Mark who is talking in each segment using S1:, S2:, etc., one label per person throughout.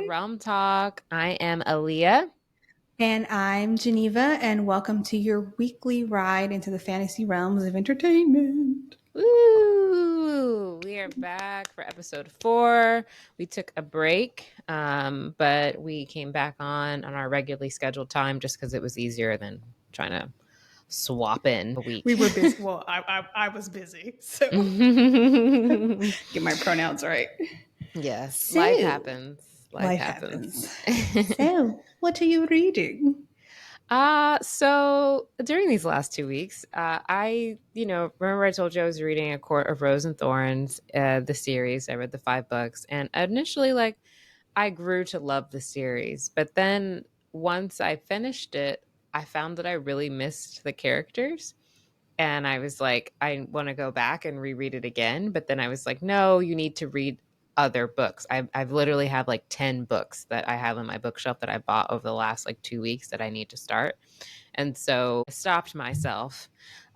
S1: Realm Talk. I am Aaliyah.
S2: And I'm Geneva, and welcome to your weekly ride into the fantasy realms of entertainment.
S1: Woo! We are back for episode 4. We took a break, but we came back on our regularly scheduled time just because it was easier than trying to swap in a week.
S2: We were busy. Well, I was busy, so get my pronouns right.
S1: Yes, life
S2: So,
S1: happens. Life
S2: life
S1: happens.
S2: happens. So, what are you reading?
S1: So during these last 2 weeks, remember I told you I was reading A Court of Rose and Thorns, the series. I read the 5 books, and initially, I grew to love the series. But then once I finished it, I found that I really missed the characters. And I was like, I want to go back and reread it again. But then I was like, no, you need to read other books. I've literally have like 10 books that I have on my bookshelf that I bought over the last 2 weeks that I need to start. And so I stopped myself.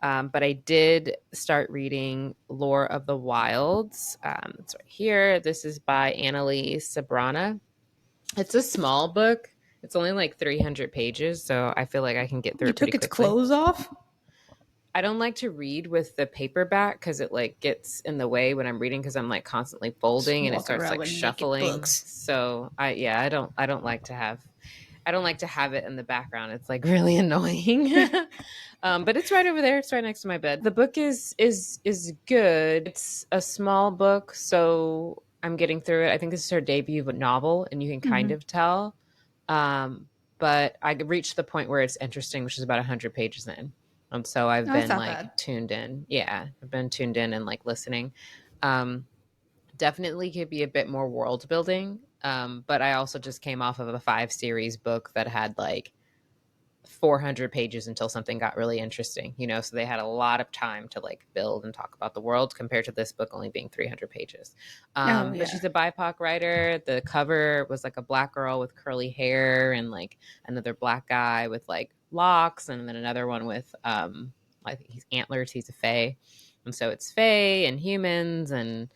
S1: But I did start reading Lore of the Wilds. It's right here. This is by Annalise Sabrana. It's a small book. It's only 300 pages, so I feel like I can get through
S2: You
S1: it pretty
S2: took its
S1: quickly.
S2: clothes off?
S1: I don't like to read with the paperback because it gets in the way when I'm reading because I'm constantly
S2: Just
S1: folding and it
S2: walking
S1: starts
S2: around with naked
S1: shuffling.
S2: books.
S1: So I don't like to have it in the background. It's really annoying. But it's right over there. It's right next to my bed. The book is good. It's a small book, so I'm getting through it. I think this is her debut novel, and you can kind of tell. Um, but I reached the point where it's interesting, which is about 100 pages in. So I've
S2: No, it's
S1: been
S2: not bad.
S1: tuned in. Yeah, I've been tuned in and listening. Um, Definitely could be a bit more world building. But I also just came off of a 5 series book that had 400 pages until something got really interesting, so they had a lot of time to build and talk about the world compared to this book only being 300 pages.
S2: Oh,
S1: But
S2: yeah.
S1: she's a BIPOC writer. The cover was a black girl with curly hair and another black guy with locks, and then another one with I think he's antlers. He's a fae, and so it's fae and humans and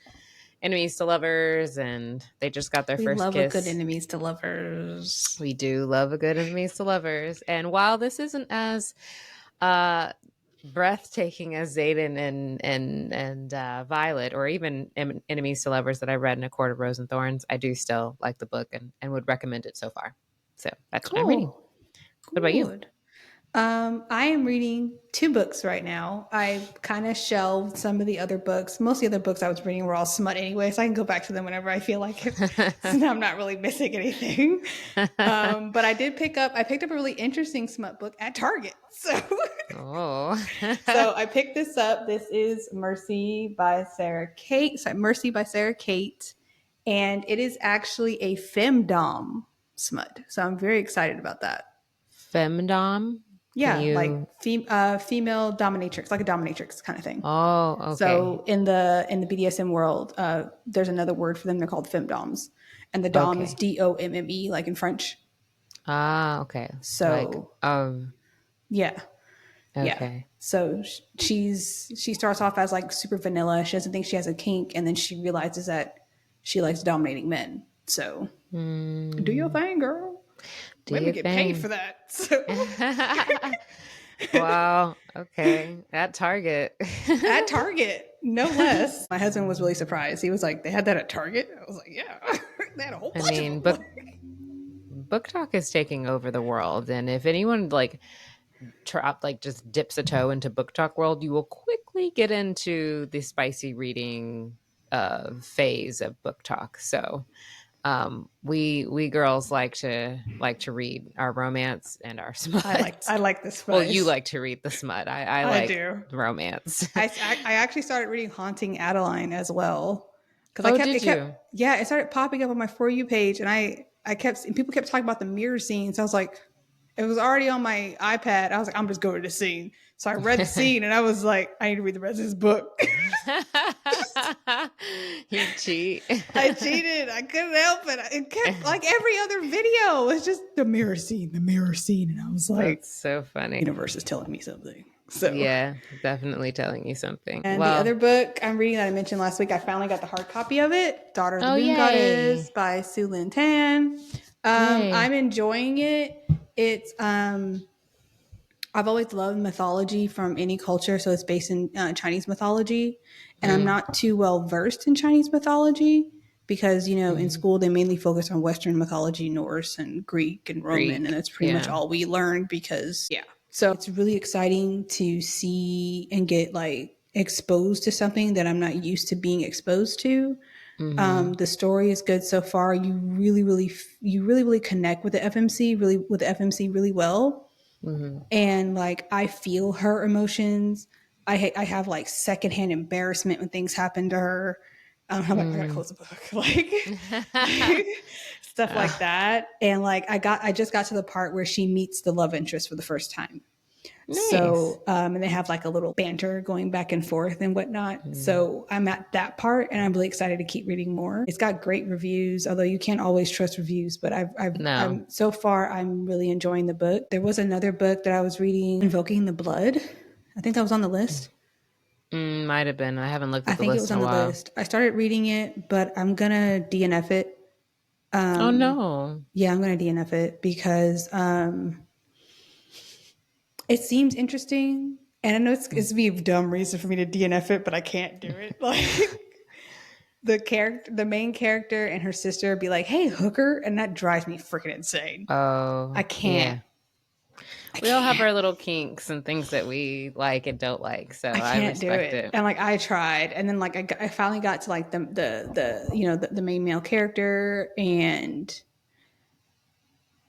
S1: enemies to lovers, and they just got their
S2: We
S1: first
S2: love a good
S1: kiss.
S2: enemies to lovers.
S1: We do love a good enemies to lovers. And while this isn't as uh, breathtaking as Xaden and Violet, or even enemies to lovers that I read in A Court of Rose and Thorns, I do still like the book and would recommend it so far. So that's what I'm reading.
S2: Cool.
S1: What about you?
S2: Good. I am reading 2 books right now. I kind of shelved some of the other books. Most of the other books I was reading were all smut anyway, so I can go back to them whenever I feel like it. So I'm not really missing anything. But I picked up a really interesting smut book at Target. So,
S1: Oh.
S2: so I picked this up. This is Mercy by Sarah Kate. Sorry, Mercy by Sarah Kate. And it is actually a femdom smut. So I'm very excited about that.
S1: Femdom? Can
S2: Yeah, like
S1: you?
S2: female dominatrix, like a dominatrix kind of thing.
S1: Oh, okay.
S2: So in the BDSM world, there's another word for them. They're called femdoms, and the dom is
S1: Okay.
S2: DOMME, like in French.
S1: Ah, okay.
S2: So yeah, yeah.
S1: Okay.
S2: So she starts off as super vanilla. She doesn't think she has a kink, and then she realizes that she likes dominating men. So do your thing, girl.
S1: Do
S2: Women
S1: your
S2: get paid for
S1: thing.
S2: that. So
S1: Wow. Okay. At Target.
S2: at Target, no less. My husband was really surprised. He was like, "They had that at Target." I was like, "Yeah, they had a whole
S1: I
S2: bunch of
S1: mean,
S2: them."
S1: book talk is taking over the world, and if anyone just dips a toe into book talk world, you will quickly get into the spicy reading phase of book talk. So we girls like to read our romance and our smut.
S2: I like this
S1: Well, you
S2: spice.
S1: like to read the smut. I
S2: I
S1: like
S2: do.
S1: romance.
S2: I actually started reading Haunting Adeline as well because
S1: Oh, did you?
S2: it started popping up on my For You page, and and people kept talking about the mirror scenes. I was like, it was already on my iPad. I was like, I'm just going to the scene. So I read the scene, and I was like, I need to read the rest of this book.
S1: You cheat.
S2: I cheated. I couldn't help it. It kept like every other video. It was just the mirror scene, and I was like,
S1: That's so funny.
S2: universe is telling me something. So,
S1: Yeah, definitely telling you something.
S2: and the
S1: Well,
S2: other book I'm reading that I mentioned last week, I finally got the hard copy of it, Daughter of the
S1: oh
S2: Moon Goddess
S1: yay.
S2: by Su Lin Tan.
S1: Yay.
S2: I'm enjoying it. It's I've always loved mythology from any culture, so it's based in Chinese mythology, and I'm
S1: Mm,
S2: not too well versed in Chinese mythology because in
S1: mhm.
S2: school they mainly focus on Western mythology, Norse and Greek and Roman, and
S1: Greek.
S2: that's pretty much
S1: Yeah.
S2: all we learned. Because yeah, so it's really exciting to see and get like exposed to something that I'm not used to being exposed to.
S1: Mhm.
S2: The story is good so far. You really connect with the FMC really well,
S1: Mhm.
S2: and like I feel her emotions. I have like secondhand embarrassment when things happen to her. I'm like, I gotta
S1: Mm.
S2: close the book, like stuff like
S1: Ah,
S2: that. And like I just got to the part where she meets the love interest for the first time.
S1: nice.
S2: So, and they have like a little banter going back and forth and whatnot.
S1: Mm.
S2: So I'm at that part and I'm really excited to keep reading more. It's got great reviews, although you can't always trust reviews, but
S1: No.
S2: I'm so far, I'm really enjoying the book. There was another book that I was reading, Invoking the Blood. I think that was on the list.
S1: Might have been. I haven't looked
S2: I
S1: at the
S2: think it
S1: list
S2: was
S1: in
S2: on
S1: a
S2: the
S1: while.
S2: list. I started reading it, but I'm gonna DNF it.
S1: Oh no.
S2: Yeah, I'm gonna DNF it because it seems interesting. And I know it's be a dumb reason for me to DNF it, but I can't do it. Like the main character and her sister be like, "Hey, hooker," and that drives me freaking insane. I
S1: Oh,
S2: can't.
S1: yeah.
S2: I
S1: We all have
S2: can't.
S1: our little kinks and things that we like and don't like, so
S2: I
S1: I
S2: can't do
S1: respect
S2: it.
S1: it.
S2: And like I tried, and then like I finally got to like the main male character and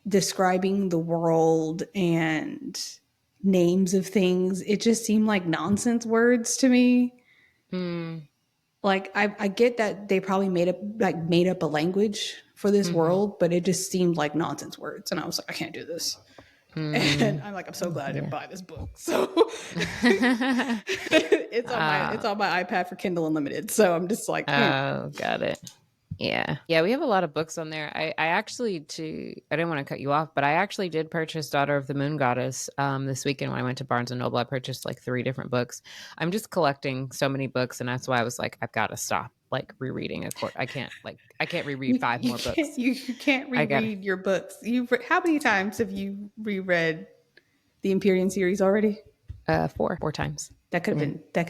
S2: describing the world and names of things. It just seemed like nonsense words to me.
S1: Mm.
S2: Like I get that they probably made up a language for this
S1: Mhm.
S2: world, but it just seemed like nonsense words, and I was like, I can't do this. And
S1: Mm.
S2: I'm like, I'm so glad I didn't
S1: Yeah.
S2: buy this book. So it's
S1: Ah,
S2: on my iPad for Kindle Unlimited. So I'm just like,
S1: oh, got it. Yeah. Yeah, we have a lot of books on there. I actually I didn't want to cut you off, but I actually did purchase Daughter of the Moon Goddess this weekend when I went to Barnes and Noble. I purchased like 3 different books. I'm just collecting so many books, and that's why I was like, I've got to stop like rereading a court. I can't reread five
S2: you
S1: more
S2: can't
S1: books.
S2: you can't
S1: I got
S2: reread your books. How many times have you reread the Empyrean series already?
S1: four times. Yeah.
S2: That could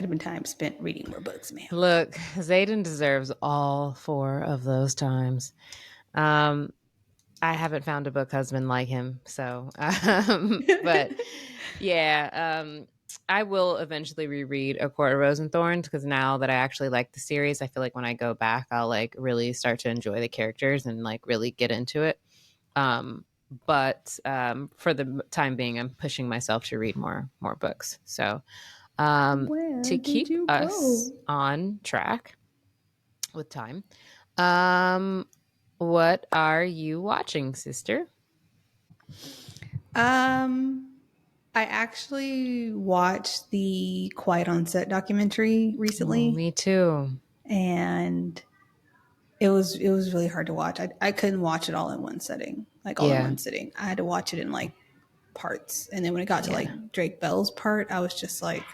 S2: have been time spent reading more books, ma'am.
S1: Look, Zayden deserves all 4 of those times. Um, I haven't found a book husband like him, so but yeah, I will eventually reread A Court of Rose and Thorns because now that I actually like the series, I feel like when I go back, I'll like really start to enjoy the characters and like really get into it. But for the time being, I'm pushing myself to read more books. So
S2: Where
S1: to
S2: did
S1: keep
S2: you
S1: us
S2: go?
S1: on track with time, um, what are you watching, sister?
S2: Um, I actually watched the Quiet on Set documentary
S1: Oh,
S2: recently,
S1: me too.
S2: and it was really hard to watch. I couldn't watch it all in one setting, like all in
S1: Yeah,
S2: one sitting. I had to watch it in like parts, and then when it got to
S1: yeah.
S2: like Drake Bell's part, I was just like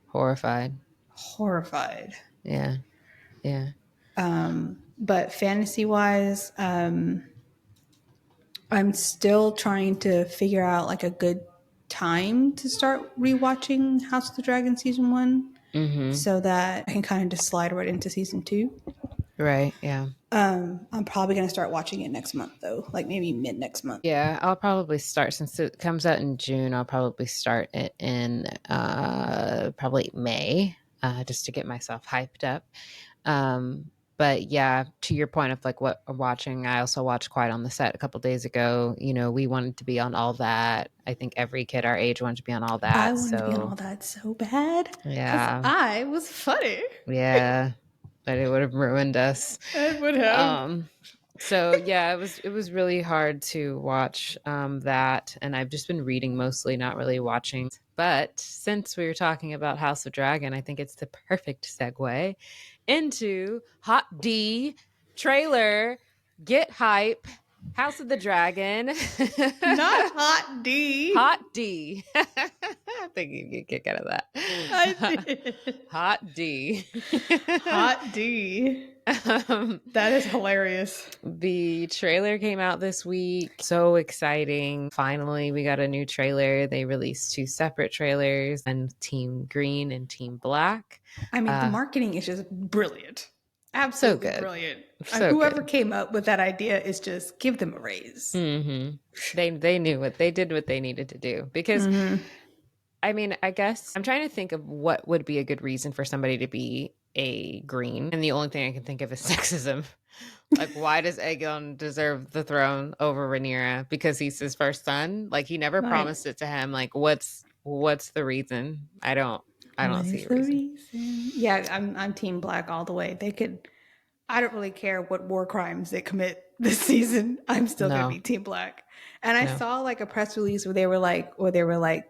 S1: Horrified.
S2: horrified.
S1: Yeah, yeah.
S2: But fantasy wise, I'm still trying to figure out like a good time to start rewatching House of the Dragon season one
S1: Mm-hmm.
S2: so that I can kind of just slide right into season two.
S1: Right, yeah.
S2: I'm probably going to start watching it next month though, like maybe mid next month.
S1: Yeah, I'll probably start since it comes out in June. I'll probably start it in probably May, just to get myself hyped up. But yeah, to your point of like what I'm watching, I also watched Quiet on the Set a couple days ago. You know, we wanted to be on all that. I think every kid our age wanted to be on all
S2: I
S1: that.
S2: wanted to be on all
S1: So
S2: that so bad because
S1: yeah,
S2: I was funny.
S1: yeah, but it would have ruined us.
S2: I would have.
S1: Um, so yeah, it was really hard to watch that, and I've just been reading mostly, not really watching. But since we were talking about House of Dragon, I think it's the perfect segue into Hot D trailer. Get hype. House of the Dragon.
S2: Not hot D.
S1: Hot D. think you get a kick out of
S2: I
S1: that.
S2: did.
S1: Hot D.
S2: Hot D.
S1: um,
S2: That is hilarious.
S1: the trailer came out this week. So exciting. Finally, we got a new trailer. They released two separate trailers, and Team Green and Team Black.
S2: I mean, the marketing is just brilliant.
S1: So
S2: Absolutely
S1: good.
S2: brilliant.
S1: So
S2: Whoever
S1: good.
S2: came up with that idea is just give them a raise.
S1: Mm-hmm. They knew what they did, what they needed to do. Because I mean, I guess I'm trying to think of what would be a good reason for somebody to be a green, and the only thing I can think of is sexism. Like, why does Aegon deserve the throne over Rhaenyra? Because he's his first son. Like, he never
S2: Like,
S1: promised it to him. Like, what's the reason? I
S2: what
S1: don't see
S2: is
S1: a
S2: the
S1: reason.
S2: reason? Yeah, I'm Team Black all the way. They could. I don't really care what war crimes they commit this season. I'm still gonna
S1: No,
S2: be Team Black. And I
S1: no.
S2: saw like a press release where they were like, Rhaenyra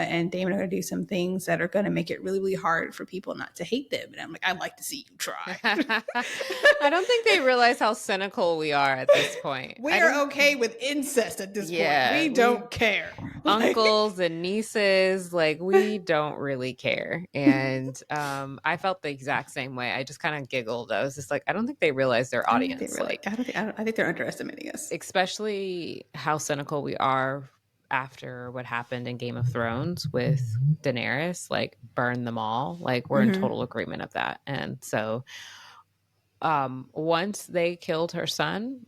S2: and Daemon are gonna do some things that are gonna make it really, really hard for people not to hate them. And I'm like, I'd like to see you try.
S1: I don't think they realize how cynical we are at this point.
S2: We
S1: I
S2: are
S1: don't.
S2: okay with incest at this point.
S1: Yeah,
S2: We
S1: we
S2: don't care. Like,
S1: uncles and nieces, like we don't really care. And I felt the exact same way. I just kind of giggled. I was just like, I don't think they realize their
S2: I don't think they
S1: audience.
S2: really.
S1: Like,
S2: I think they're underestimating us.
S1: especially how cynical we are after what happened in Game of Thrones with Daenerys, like burn them all. Like we're in total agreement of that. And so once they killed her son,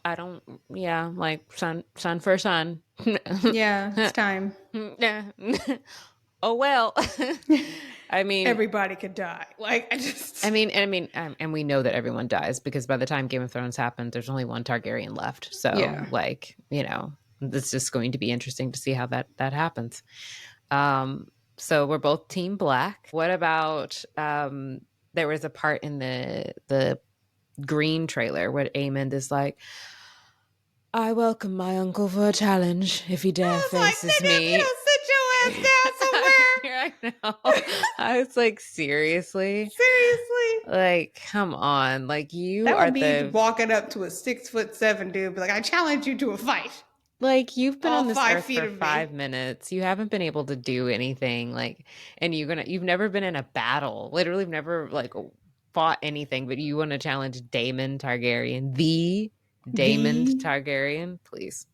S1: I don't yeah, like son for son.
S2: Yeah, it's time.
S1: Yeah. Oh well. I mean,
S2: Everybody could die. Like,
S1: and we know that everyone dies because by the time Game of Thrones happened, there's only one Targaryen left. So,
S2: yeah.
S1: like, it's just going to be interesting to see how that happens. So we're both Team Black. What about there was a part in the Green trailer where Aemond is like, I welcome my uncle for a challenge if he dare faces me.
S2: Sit your ass down
S1: I know. I was like, seriously?
S2: Seriously.
S1: Like, come on. Like, you
S2: That
S1: are
S2: would be
S1: the,
S2: walking up to a 6'7" dude, be like, I challenge you to a fight.
S1: like, you've been
S2: All
S1: on this
S2: 5
S1: earth
S2: feet
S1: for
S2: of
S1: 5 minutes. You haven't been able to do anything. Like, and you've never been in a battle. Literally, you've never, like, fought anything, but you want to challenge Daemon Targaryen, the Daemon
S2: me.
S1: Targaryen? Please.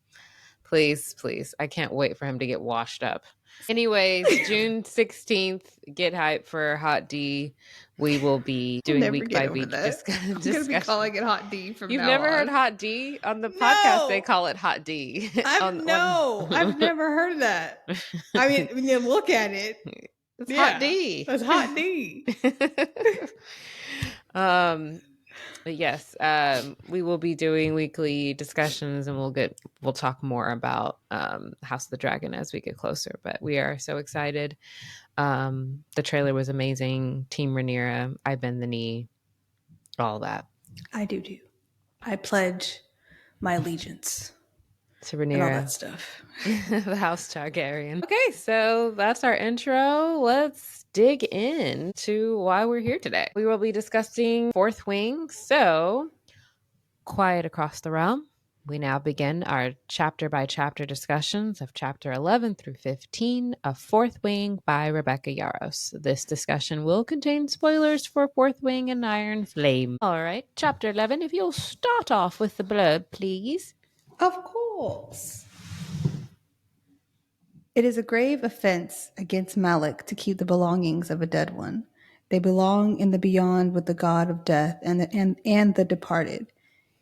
S1: Please, please. I can't wait for him to get washed up. Anyways, June 16th, get hyped for Hot D. We will be
S2: I'll
S1: doing
S2: never
S1: week
S2: get
S1: by
S2: over
S1: week
S2: that. I'm going to be
S1: discussion.
S2: calling it Hot D from
S1: You've
S2: now
S1: never heard
S2: on.
S1: Hot D? On the podcast, they
S2: No.
S1: call it Hot D.
S2: I've never heard of that. I mean, when you look at it,
S1: It's Hot
S2: yeah,
S1: D.
S2: that's Hot D.
S1: um but yes, we will be doing weekly discussions, and we'll talk more about House of the Dragon as we get closer. But we are so excited. The trailer was amazing. Team Rhaenyra, I bend the knee, all that.
S2: I do too. I pledge my allegiance
S1: To
S2: and all that
S1: Rhaenyra,
S2: stuff.
S1: the House Targaryen. Okay, so that's our intro. Let's dig into why we're here today. We will be discussing Fourth Wing. So, quiet across the realm. We now begin our chapter by chapter discussions of chapter 11 through 15 of Fourth Wing by Rebecca Yaros. This discussion will contain spoilers for Fourth Wing and Iron Flame. All right, chapter 11, if you'll start off with the blurb, please.
S2: Of course. It is a grave offense against Malik to keep the belongings of a dead one. They belong in the beyond with the god of death and the departed.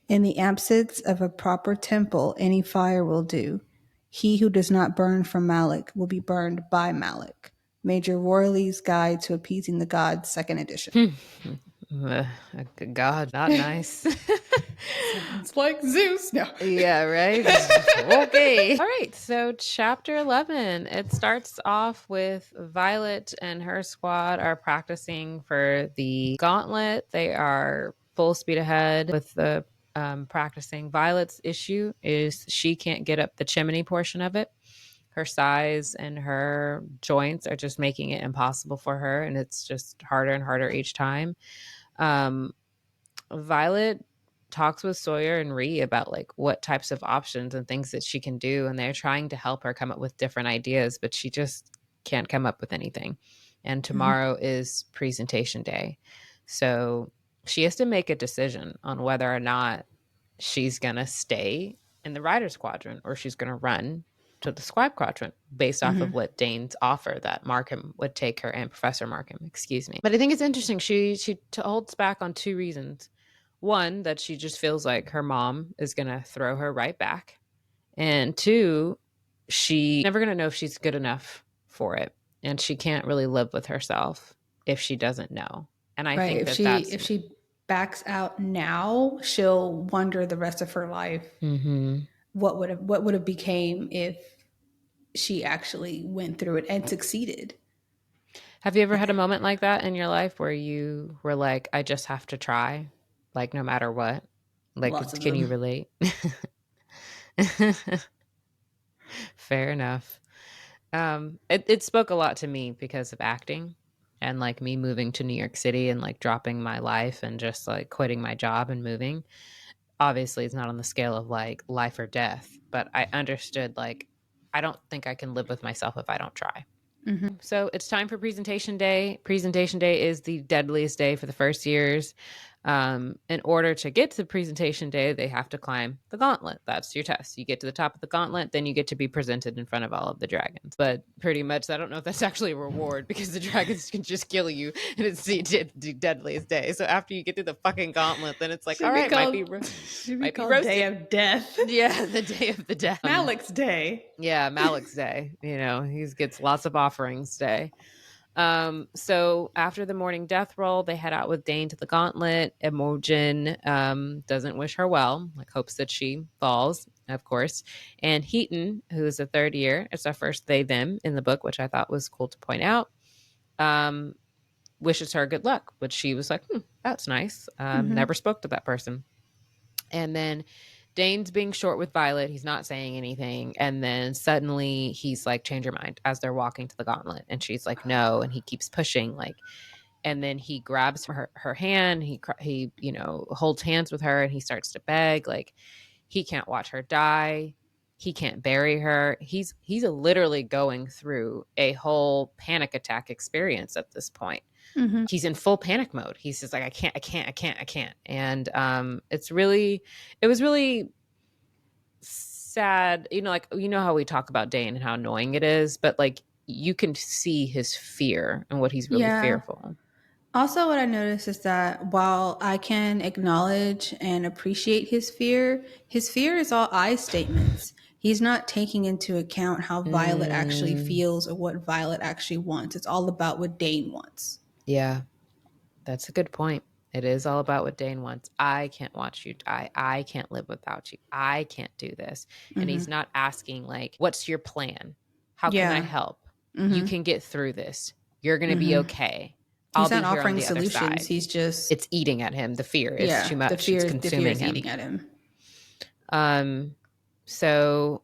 S2: In the absence of a proper temple, any fire will do. He who does not burn from Malik will be burned by Malik. Major Worley's Guide to Appeasing the Gods, second edition.
S1: Uh, God, not nice.
S2: Sounds like Zeus. No.
S1: Yeah, right? Okay. All right. So, chapter 11, it starts off with Violet and her squad are practicing for the gauntlet. They are full speed ahead with the practicing. Violet's issue is she can't get up the chimney portion of it. Her size and her joints are just making it impossible for her, and it's just harder and harder each time. Violet talks with Sawyer and Ree about like what types of options and things that she can do, and they're trying to help her come up with different ideas, but she just can't come up with anything. And
S2: Mm-hmm.
S1: tomorrow is presentation day. So she has to make a decision on whether or not she's going to stay in the Riders Quadrant or she's going to run to the Scribe Quadrant based off of
S2: Mm-hmm.
S1: what Dane's offer that Markham would take her, and Professor Markham, excuse me. But I think it's interesting. She holds back on two reasons. One, that she just feels like her mom is going to throw her right back. And two, she never going to know if she's good enough for it. And she can't really live with herself if she doesn't know. And I
S2: Right.
S1: think
S2: If
S1: that
S2: she
S1: that's.
S2: if she backs out now, she'll wonder the rest of her life
S1: Mm-hmm.
S2: what would have became if she actually went through it and succeeded.
S1: Have you ever had a moment like that in your life where you were like, I just have to try, like no matter what? Like,
S2: Lots of
S1: can you
S2: them.
S1: relate? Fair enough. It spoke a lot to me because of acting and like me moving to New York City and like dropping my life and just like quitting my job and moving. Obviously, it's not on the scale of like life or death, but I understood like I don't think I can live with myself if I don't try.
S2: Mm-hmm.
S1: So it's time for presentation day. Presentation day is the deadliest day for the first years. In order to get to presentation day, they have to climb the gauntlet. That's your test. You get to the top of the gauntlet, then you get to be presented in front of all of the dragons. But pretty much, I don't know if that's actually a reward because the dragons can just kill you, and it's the deadliest day. So after you get to the fucking gauntlet, then it's like, all
S2: Should be
S1: right,
S2: called should be
S1: might be
S2: called Day
S1: roasted.
S2: of Death.
S1: Yeah, the day of the death.
S2: Malik's Day.
S1: Yeah, Malik's day. You know, he gets lots of offerings day. So after the morning death roll, they head out with Dane to the gauntlet. Imogen doesn't wish her well, like hopes that she falls, of course. And Heaton, who is a third year, it's our first they them in the book, which I thought was cool to point out. Um, wishes her good luck, which she was like, that's nice.
S2: Mm-hmm.
S1: Never spoke to that person. And then Dane's being short with Violet. He's not saying anything. And then suddenly he's like, change your mind as they're walking to the gauntlet. And she's like, no. And he keeps pushing, like, and then he grabs her hand. He, holds hands with her and he starts to beg. Like, he can't watch her die. He can't bury her. He's literally going through a whole panic attack experience at this point.
S2: Mm-hmm.
S1: He's in full panic mode. He's just like, I can't. And it was really sad. Like, how we talk about Dane and how annoying it is, but like you can see his fear and what he's really
S2: Yeah.
S1: fearful.
S2: Also, what I noticed is that while I can acknowledge and appreciate his fear is all I statements. He's not taking into account how Violet actually
S1: Mm,
S2: feels or what Violet actually wants. It's all about what Dane wants.
S1: yeah, that's a good point. It is all about what Dane wants. I can't watch you die. I can't live without you. I can't do this. And
S2: Mm-hmm.
S1: he's not asking, like, what's your plan? How can I
S2: Yeah.
S1: help? You
S2: Mm-hmm.
S1: can get through this. You're going to be
S2: Mm-hmm.
S1: okay. I'll
S2: He's
S1: be
S2: not
S1: here on
S2: offering
S1: the other
S2: solutions.
S1: side.
S2: He's just
S1: It's eating at him. The fear is
S2: yeah.
S1: too
S2: The
S1: much. It's
S2: fear
S1: consuming
S2: is
S1: him.
S2: eating at him.
S1: Um, so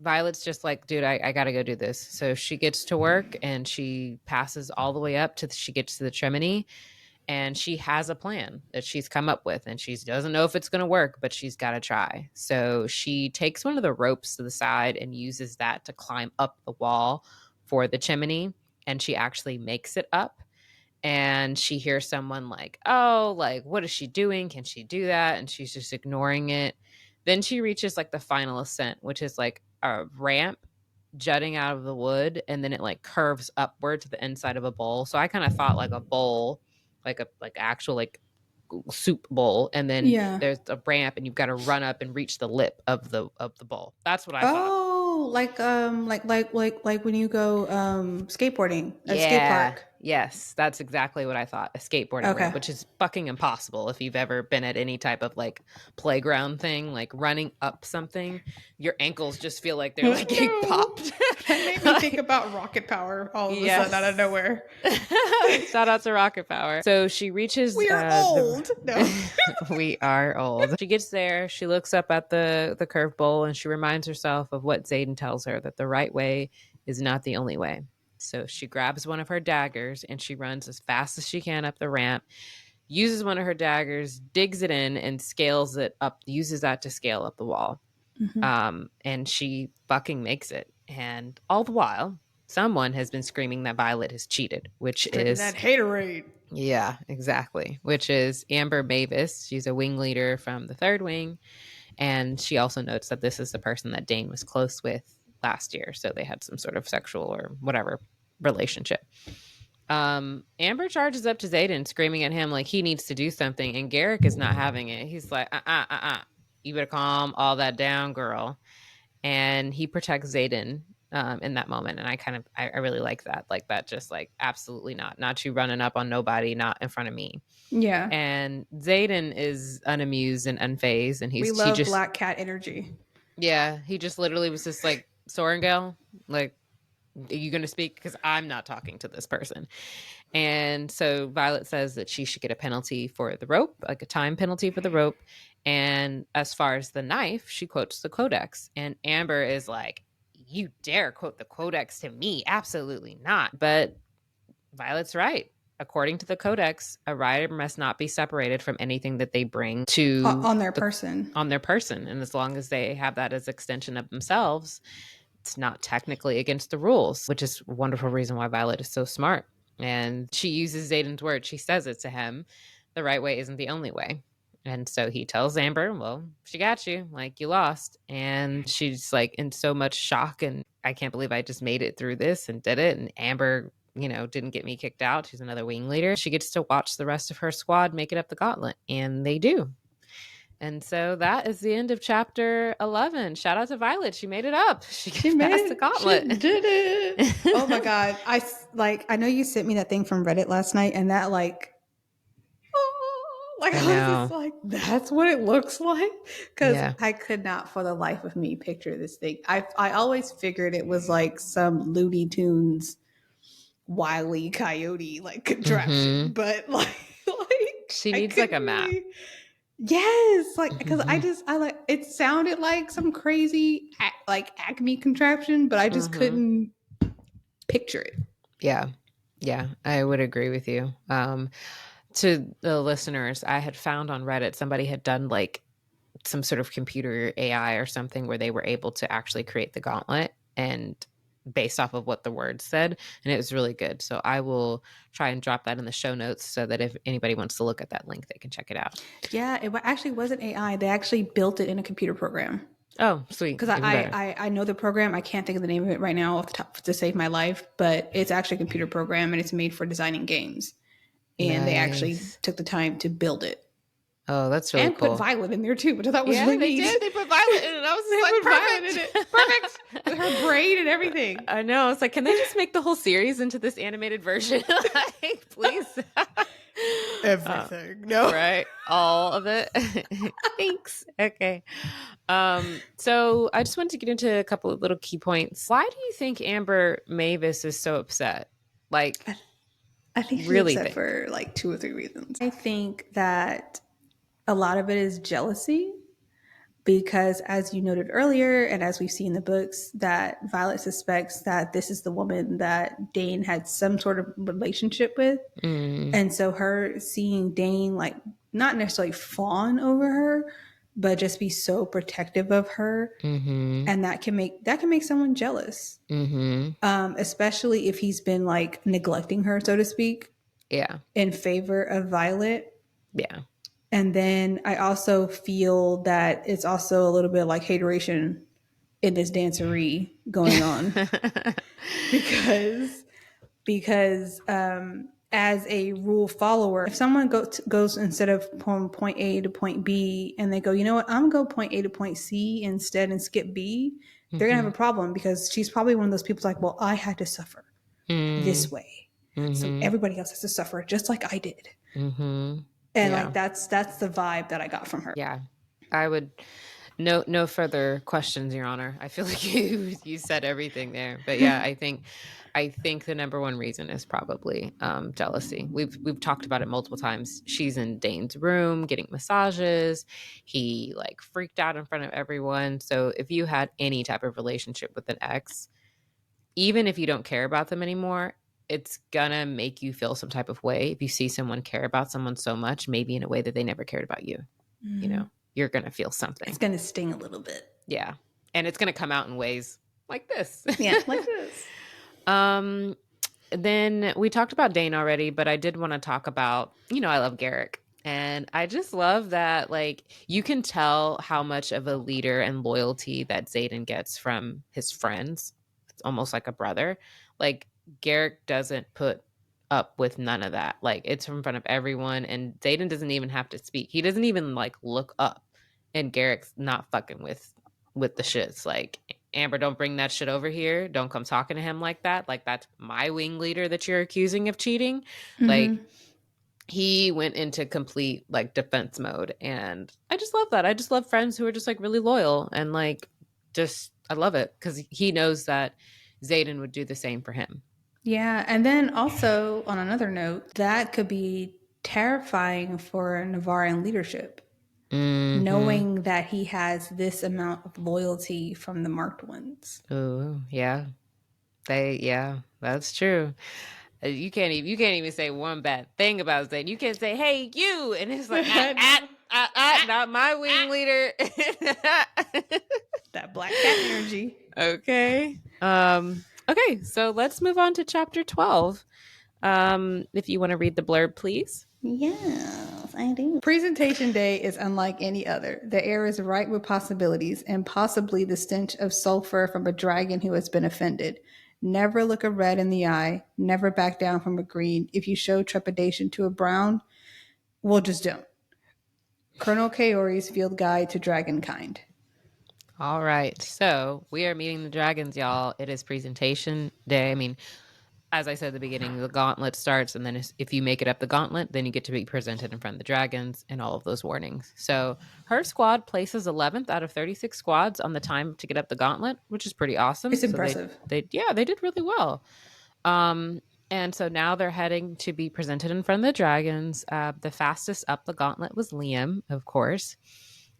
S1: Violet's just like, dude, I got to go do this. So she gets to work and she passes all the way up to she gets to the chimney, and she has a plan that she's come up with, and she doesn't know if it's going to work, but she's got to try. So she takes one of the ropes to the side and uses that to climb up the wall for the chimney, and she actually makes it up. And she hears someone like, oh, like, what is she doing? Can she do that? And she's just ignoring it. Then she reaches like the final ascent, which is like a ramp jutting out of the wood, and then it like curves upward to the inside of a bowl. So I kind of thought like a bowl, like actual like soup bowl, and then
S2: Yeah.
S1: there's a ramp and you've got to run up and reach the lip of the bowl. That's what I thought.
S2: Oh, like when you go skateboarding at skate
S1: Yeah.
S2: park.
S1: Yes, that's exactly what I thought. A skateboarding
S2: Okay.
S1: ramp, which is fucking impossible if you've ever been at any type of like playground thing, like running up something, your ankles just feel like they're like getting
S2: No.
S1: popped.
S2: That made me think about rocket power all of a sudden out of
S1: Yes.
S2: nowhere.
S1: Shout out to Rocket Power. So she reaches
S2: We are
S1: the
S2: old. No.
S1: we are old. She gets there, she looks up at the curve bowl, and she reminds herself of what Zayden tells her, that the right way is not the only way. So she grabs one of her daggers and she runs as fast as she can up the ramp. uses one of her daggers, digs it in, and scales it up, uses that to scale up the wall.
S2: Mm-hmm.
S1: And she fucking makes it. And all the while, someone has been screaming that Violet has cheated, which
S2: Drinking that
S1: is,
S2: haterade.
S1: yeah, exactly, which is Amber Mavis. She's a wing leader from the third wing. And she also notes that this is the person that Dane was close with last year. So they had some sort of sexual or whatever relationship. Amber charges up to Zayden, screaming at him like he needs to do something, and Garrick is not having it. He's like, you better calm all that down, girl. And he protects Zayden in that moment, and I really like that. Like that, just like absolutely not you running up on nobody, not in front of me.
S2: Yeah.
S1: And Zayden is unamused and unfazed, and
S2: We
S1: he
S2: love
S1: just
S2: Black Cat energy.
S1: yeah, he just literally was just like, Sorengale, like, are you going to speak? Because I'm not talking to this person. And so Violet says that she should get a penalty for the rope, like a time penalty for the rope. And as far as the knife, she quotes the Codex. And Amber is like, you dare quote the Codex to me? Absolutely not. But Violet's right. According to the Codex, a rider must not be separated from anything that they bring to
S2: On their
S1: the
S2: person.
S1: on their person. And as long as they have that as extension of themselves, it's not technically against the rules, which is a wonderful reason why Violet is so smart. And she uses Zayden's word. She says it to him. The right way isn't the only way. And so he tells Amber, well, she got you. Like, you lost. And she's like in so much shock. And I can't believe I just made it through this and did it. And Amber, didn't get me kicked out. She's another wing leader. She gets to watch the rest of her squad make it up the gauntlet. And they do. And so that is the end of chapter 11. Shout out to Violet. She made it up. She
S2: Made
S1: passed the
S2: it. She
S1: gauntlet.
S2: did it. Oh my god. I know you sent me that thing from Reddit last night, and that
S1: I
S2: I was just
S1: know.
S2: like, that's what it looks like. Because
S1: Yeah.
S2: I could not for the life of me picture this thing. I always figured it was like some Looney Tunes Wile E. Coyote like contraption,
S1: Mm-hmm.
S2: but like
S1: She
S2: I
S1: needs like a
S2: couldn't
S1: map.
S2: really. Yes, like because
S1: Mm-hmm.
S2: I like it sounded like some crazy like Acme contraption, but I just
S1: Mm-hmm.
S2: couldn't picture it.
S1: Yeah. Yeah. I would agree with you. To the listeners, I had found on Reddit somebody had done like some sort of computer AI or something where they were able to actually create the gauntlet and based off of what the words said, and it was really good. So I will try and drop that in the show notes so that if anybody wants to look at that link, they can check it out.
S2: Yeah, it actually wasn't AI. They actually built it in a computer program.
S1: Oh, sweet.
S2: Because
S1: Even better.
S2: I know the program. I can't think of the name of it right now off the top to save my life, but it's actually a computer program and it's made for designing games. And they actually
S1: Nice.
S2: took the time to build it
S1: Oh, that's really
S2: and put
S1: cool.
S2: Violet in there too, which I thought was
S1: Yeah,
S2: really
S1: they
S2: neat.
S1: did. They put Violet in it. I was
S2: They
S1: just
S2: put
S1: like,
S2: Violet in it. Perfect. With her braid and everything.
S1: I know. It's like, can they just make the whole series into this animated version? Like, please.
S2: Everything. No.
S1: Right. All of it. Thanks. Okay. So I just wanted to get into a couple of little key points. Why do you think Amber Mavis is so upset? Like,
S2: I think she's
S1: really
S2: upset
S1: think.
S2: for like 2 or 3 reasons. I think that a lot of it is jealousy because as you noted earlier and as we see in the books that Violet suspects that this is the woman that Dane had some sort of relationship with,
S1: Mm,
S2: and so her seeing Dane like not necessarily fawn over her but just be so protective of her,
S1: mm-hmm.
S2: and that can make someone jealous,
S1: Mm-hmm.
S2: especially if he's been like neglecting her, so to speak,
S1: Yeah.
S2: in favor of Violet.
S1: Yeah.
S2: And then I also feel that it's also a little bit like hateration in this dancery going on because as a rule follower, if someone goes instead of from point A to point B and they go, you know what, I'm gonna go point A to point C instead and skip B, they're gonna have
S1: Mm-hmm.
S2: a problem because she's probably one of those people like, well, I had to suffer this way, so
S1: Mm-hmm.
S2: everybody else has to suffer just like I did.
S1: Mm-hmm.
S2: And like
S1: Yeah.
S2: that's the vibe that I got from her.
S1: Yeah. I would no further questions, Your Honor. I feel like you said everything there. But yeah, I think the number one reason is probably jealousy. We've talked about it multiple times. She's in Dane's room getting massages. He like freaked out in front of everyone. So if you had any type of relationship with an ex, even if you don't care about them anymore, it's gonna make you feel some type of way if you see someone care about someone so much, maybe in a way that they never cared about you. You know, you're gonna feel
S2: It's
S1: something.
S2: going to sting a little bit.
S1: Yeah. And it's gonna come out in ways like this.
S2: Yeah, like this.
S1: um then we talked about Dane already, but I did want to talk about, I love Garrick. And I just love that, like, you can tell how much of a leader and loyalty that Xaden gets from his friends. It's almost like a brother. Like, Garrick doesn't put up with none of that. Like, it's in front of everyone, and Xaden doesn't even have to speak. He doesn't even, like, look up. And Garrick's not fucking with the shits. Like, Amber, don't bring that shit over here. Don't come talking to him like that. Like, that's my wing leader that you're accusing of cheating. Like, he went into complete like defense mode. And I just love that. I just love friends who are just like really loyal and like, just, I love it because he knows that Xaden would do the same for him.
S2: Yeah, and then also on another note, that could be terrifying for Navaran leadership,
S1: Mm-hmm.
S2: knowing that he has this amount of loyalty from the marked ones.
S1: Oh, yeah. Yeah, that's true. You can't even say one bad thing about Zane. You can't say, "Hey, you," and it's like, not my wing leader.
S2: That black cat energy.
S1: Okay. Okay. So let's move on to chapter 12. If you want to read the blurb, please.
S2: Yes, I do. Presentation day is unlike any other. The air is ripe with possibilities and possibly the stench of sulfur from a dragon who has been offended. Never look a red in the eye. Never back down from a green. If you show trepidation to a brown, well, just don't. Colonel Kaori's Field Guide to Dragonkind.
S1: All right. So we are meeting the dragons, y'all. It is presentation day. I mean, as I said at the beginning, the gauntlet starts, and then if you make it up the gauntlet, then you get to be presented in front of the dragons and all of those warnings. So her squad places 11th out of 36 squads on the time to get up the gauntlet, which is pretty awesome.
S2: It's
S1: So
S2: impressive.
S1: they did really well. Um, and so now they're heading to be presented in front of the dragons. The fastest up the gauntlet was Liam, of course.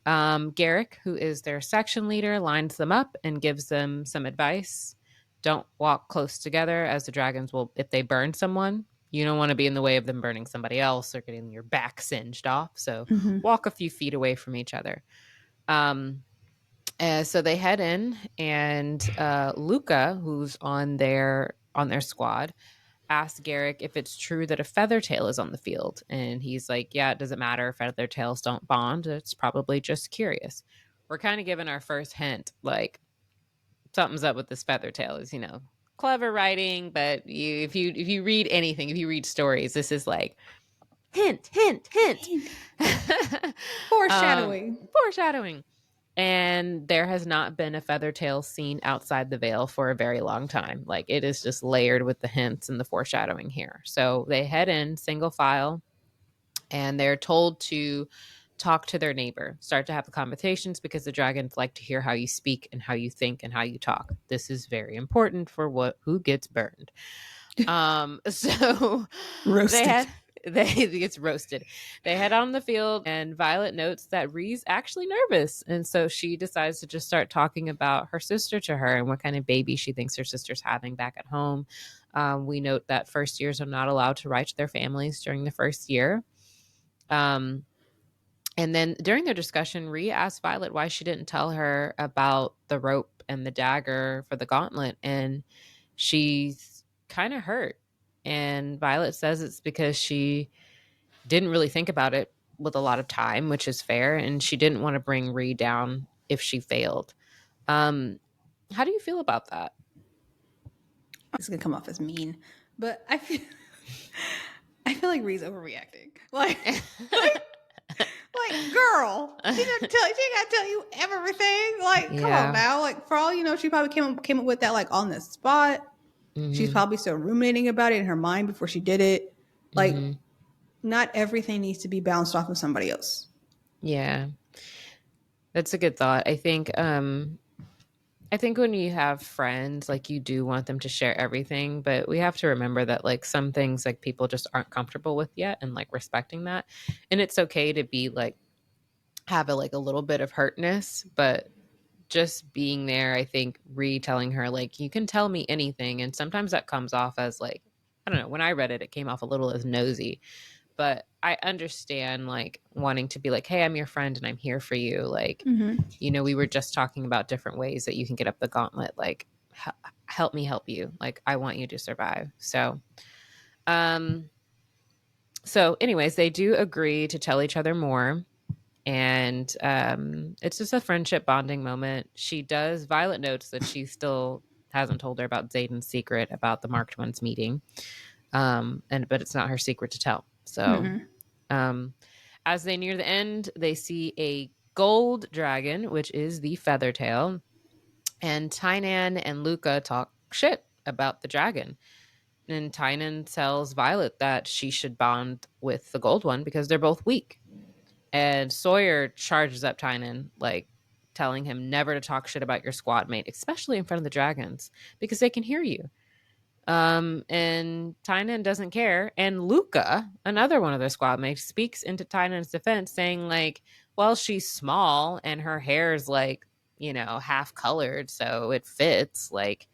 S1: Garrick, who is their section leader, lines them up and gives them some advice. Don't walk close together, as the dragons will, if they burn someone, you don't want to be in the way of them burning somebody else or getting your back singed off. So walk a few feet away from each other. Um, so they head in, and Luca, who's on their squad, asks Garrick if it's true that a feathertail is on the field. And he's like, yeah, it doesn't matter. Feathertails don't bond. It's probably just curious. We're kind of given our first hint, like, something's up with this feathertail. Is, clever writing, but if you read anything, if you read stories, this is like hint, hint, hint.
S2: Foreshadowing.
S1: Foreshadowing. And there has not been a feathertail seen outside the veil for a very long time. Like, it is just layered with the hints and the foreshadowing here. So they head in single file, and they're told to talk to their neighbor, start to have the conversations, because the dragons like to hear how you speak and how you think and how you talk. This is very important for who gets burned. So they
S2: Roasted.
S1: had they gets roasted. They head on the field, and Violet notes that Ree's actually nervous, and so she decides to just start talking about her sister to her and what kind of baby she thinks her sister's having back at home. We note that first years are not allowed to write to their families during the first year. Um, and then during their discussion, Rhea asked Violet why she didn't tell her about the rope and the dagger for the gauntlet, and she's kind of hurt. And Violet says it's because she didn't really think about it with a lot of time, which is fair, and she didn't want to bring Rhea down if she failed. Um, how do you feel about that?
S2: It's gonna come off as mean, but I feel like Ree's overreacting. Like, girl, she didn't tell. She gotta tell you everything. Like, come on
S1: Yeah.
S2: now. Like, for all you know, she probably came up with that like on the spot. She's
S1: Mm-hmm.
S2: probably still ruminating about it in her mind before she did it. Like,
S1: Mm-hmm.
S2: not everything needs to be bounced off of somebody else.
S1: Yeah. That's a good thought. I think when you have friends, like, you do want them to share everything, but we have to remember that, like, some things, like, people just aren't comfortable with yet, and like respecting that. And it's okay to be like, have a little bit of hurtness, but just being there, I think, retelling her, like, you can tell me anything. And sometimes that comes off as like I don't know, when I read it, it came off a little as nosy, but I understand like wanting to be like, hey, I'm your friend and I'm here for you. Like,
S2: Mm-hmm.
S1: we were just talking about different ways that you can get up the gauntlet. Like, help me help you. Like, I want you to survive. Um, so anyways, they do agree to tell each other more. And it's just a friendship bonding moment. Violet notes that she still hasn't told her about Zayden's secret about the marked ones meeting. But it's not her secret to tell. So
S2: Mm-hmm.
S1: um, as they near the end, they see a gold dragon, which is the Feathertail, and Tynan and Luca talk shit about the dragon. And Tynan tells Violet that she should bond with the gold one because they're both weak. And Sawyer charges up Tynan, like telling him never to talk shit about your squad mate, especially in front of the dragons, because they can hear you. And Tynan doesn't care. And Luca, another one of their squad mates, speaks into Tynan's defense, saying, like, well, she's small and her hair's like, half colored, so it fits. Like,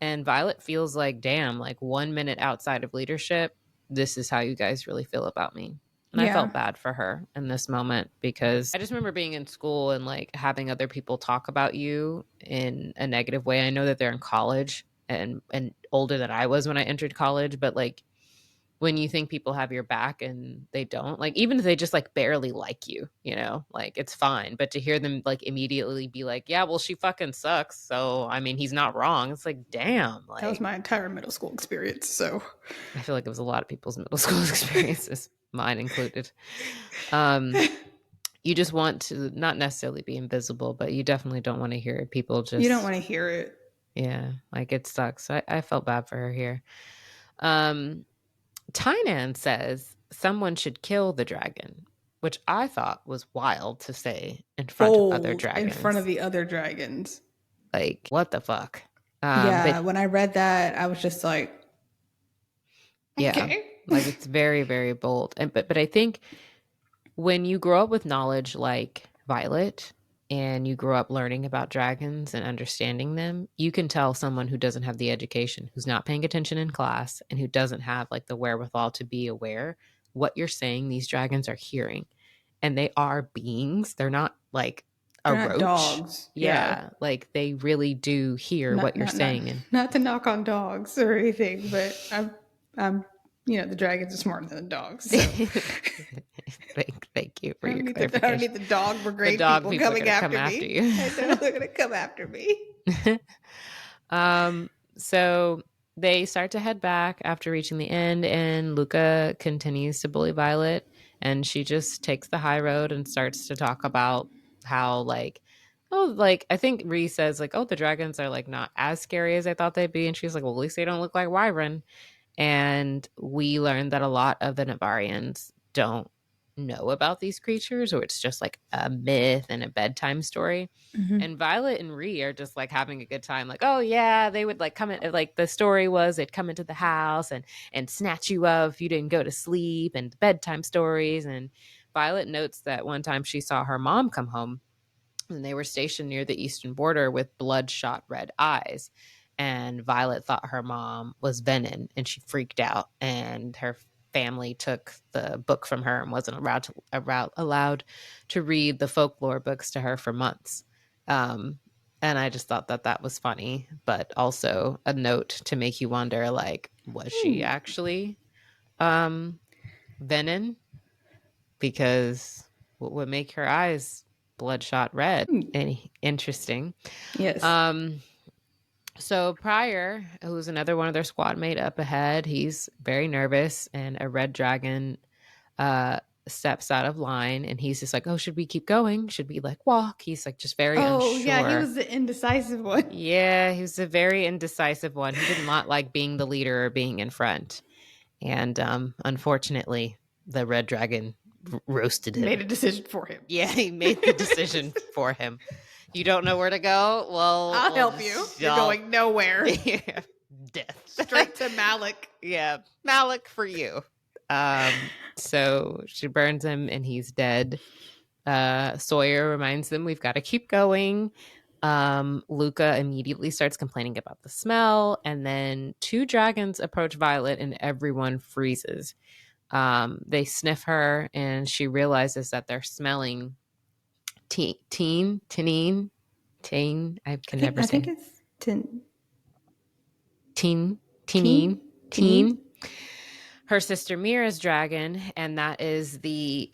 S1: and Violet feels like, damn, like 1 minute outside of leadership, this is how you guys really feel about me. And I
S2: Yeah.
S1: felt bad for her in this moment because I just remember being in school and like having other people talk about you in a negative way. I know that they're in college and older than I was when I entered college, but like when you think people have your back and they don't, like even if they just like barely like you, like it's fine. But to hear them like immediately be like, yeah, well, she fucking sucks. So, I mean, he's not wrong. It's like, damn,
S2: That was
S1: like
S2: my entire middle school experience. So
S1: I feel like it was a lot of people's middle school experiences, mine included. Um, you just want to not necessarily be invisible, but you definitely don't want to hear people
S2: you don't
S1: just,
S2: want to hear it.
S1: yeah, like it sucks. I felt bad for her here. Um, Tynan says someone should kill the dragon, which I thought was wild to say in front of other
S2: Bold in front of
S1: dragons.
S2: the other dragons.
S1: Like, what the fuck? But
S2: Yeah, when I read that, I was just like,
S1: yeah,
S2: okay.
S1: like it's very, very bold. And but I think when you grow up with knowledge like Violet and you grow up learning about dragons and understanding them, you can tell someone who doesn't have the education, who's not paying attention in class, and who doesn't have like the wherewithal to be aware what you're saying these dragons are hearing. And they are beings. They're not like a
S2: They're not
S1: roach.
S2: dogs. Yeah.
S1: Yeah, like they really do hear
S2: Not
S1: what you're
S2: not not
S1: saying. And
S2: not to knock on dogs or anything, but I'm the dragons are smarter than the dogs. So
S1: thank you for
S2: I
S1: your
S2: don't need I don't
S1: clarification.
S2: need the dog
S1: The
S2: brigade
S1: dog
S2: people
S1: people are
S2: coming
S1: going to come
S2: after
S1: after
S2: me.
S1: you.
S2: I know they're gonna come after me.
S1: So they start to head back after reaching the end, and Luca continues to bully Violet, and she just takes the high road and starts to talk about how, like, oh, like, I think Ree says, like, oh, the dragons are, like, not as scary as I thought they'd be. And she's like, well, at least they don't look like Wyvern. And we learned that a lot of the Navarians don't know about these creatures, or it's just like a myth and a bedtime story.
S2: Mm-hmm.
S1: And Violet and Ree are just like having a good time, like, oh yeah, they would like come in, like the story was they'd come into the house and snatch you up if you didn't go to sleep, and bedtime stories. And Violet notes that one time she saw her mom come home and they were stationed near the eastern border with bloodshot red eyes. And Violet thought her mom was Venom, and she freaked out. And her family took the book from her and wasn't allowed to read the folklore books to her for months. Um, and I just thought that that was funny, but also a note to make you wonder, like, was she
S2: Hmm.
S1: actually Venom? Because what would make her eyes bloodshot red? Any interesting.
S2: Yes.
S1: Um, so Pryor, who's another one of their squad mate up ahead, he's very nervous, and a red dragon steps out of line, and he's just like, "Oh, should we keep going? Should we like walk?" He's like just very
S2: Oh yeah, he
S1: unsure.
S2: was the indecisive one.
S1: Yeah, he was a very indecisive one. He did not like being the leader or being in front, and unfortunately, the red dragon roasted
S2: Made
S1: him.
S2: a decision for him.
S1: Yeah, he made the decision for him. You don't know where to go? Well,
S2: I'll
S1: we'll
S2: help you.
S1: just
S2: You're
S1: y'all
S2: going nowhere.
S1: death.
S2: Straight to Malik.
S1: Yeah, Malik for you. So she burns him and he's dead. Sawyer reminds them we've got to keep going. Luca immediately starts complaining about the smell, and then two dragons approach Violet, and everyone freezes. They sniff her, and she realizes that they're smelling teen. I
S2: I
S1: can
S2: think
S1: never
S2: I think
S1: say
S2: it's
S1: teen,
S2: teen,
S1: teen.
S2: teen.
S1: Her sister Mira's dragon, and that is the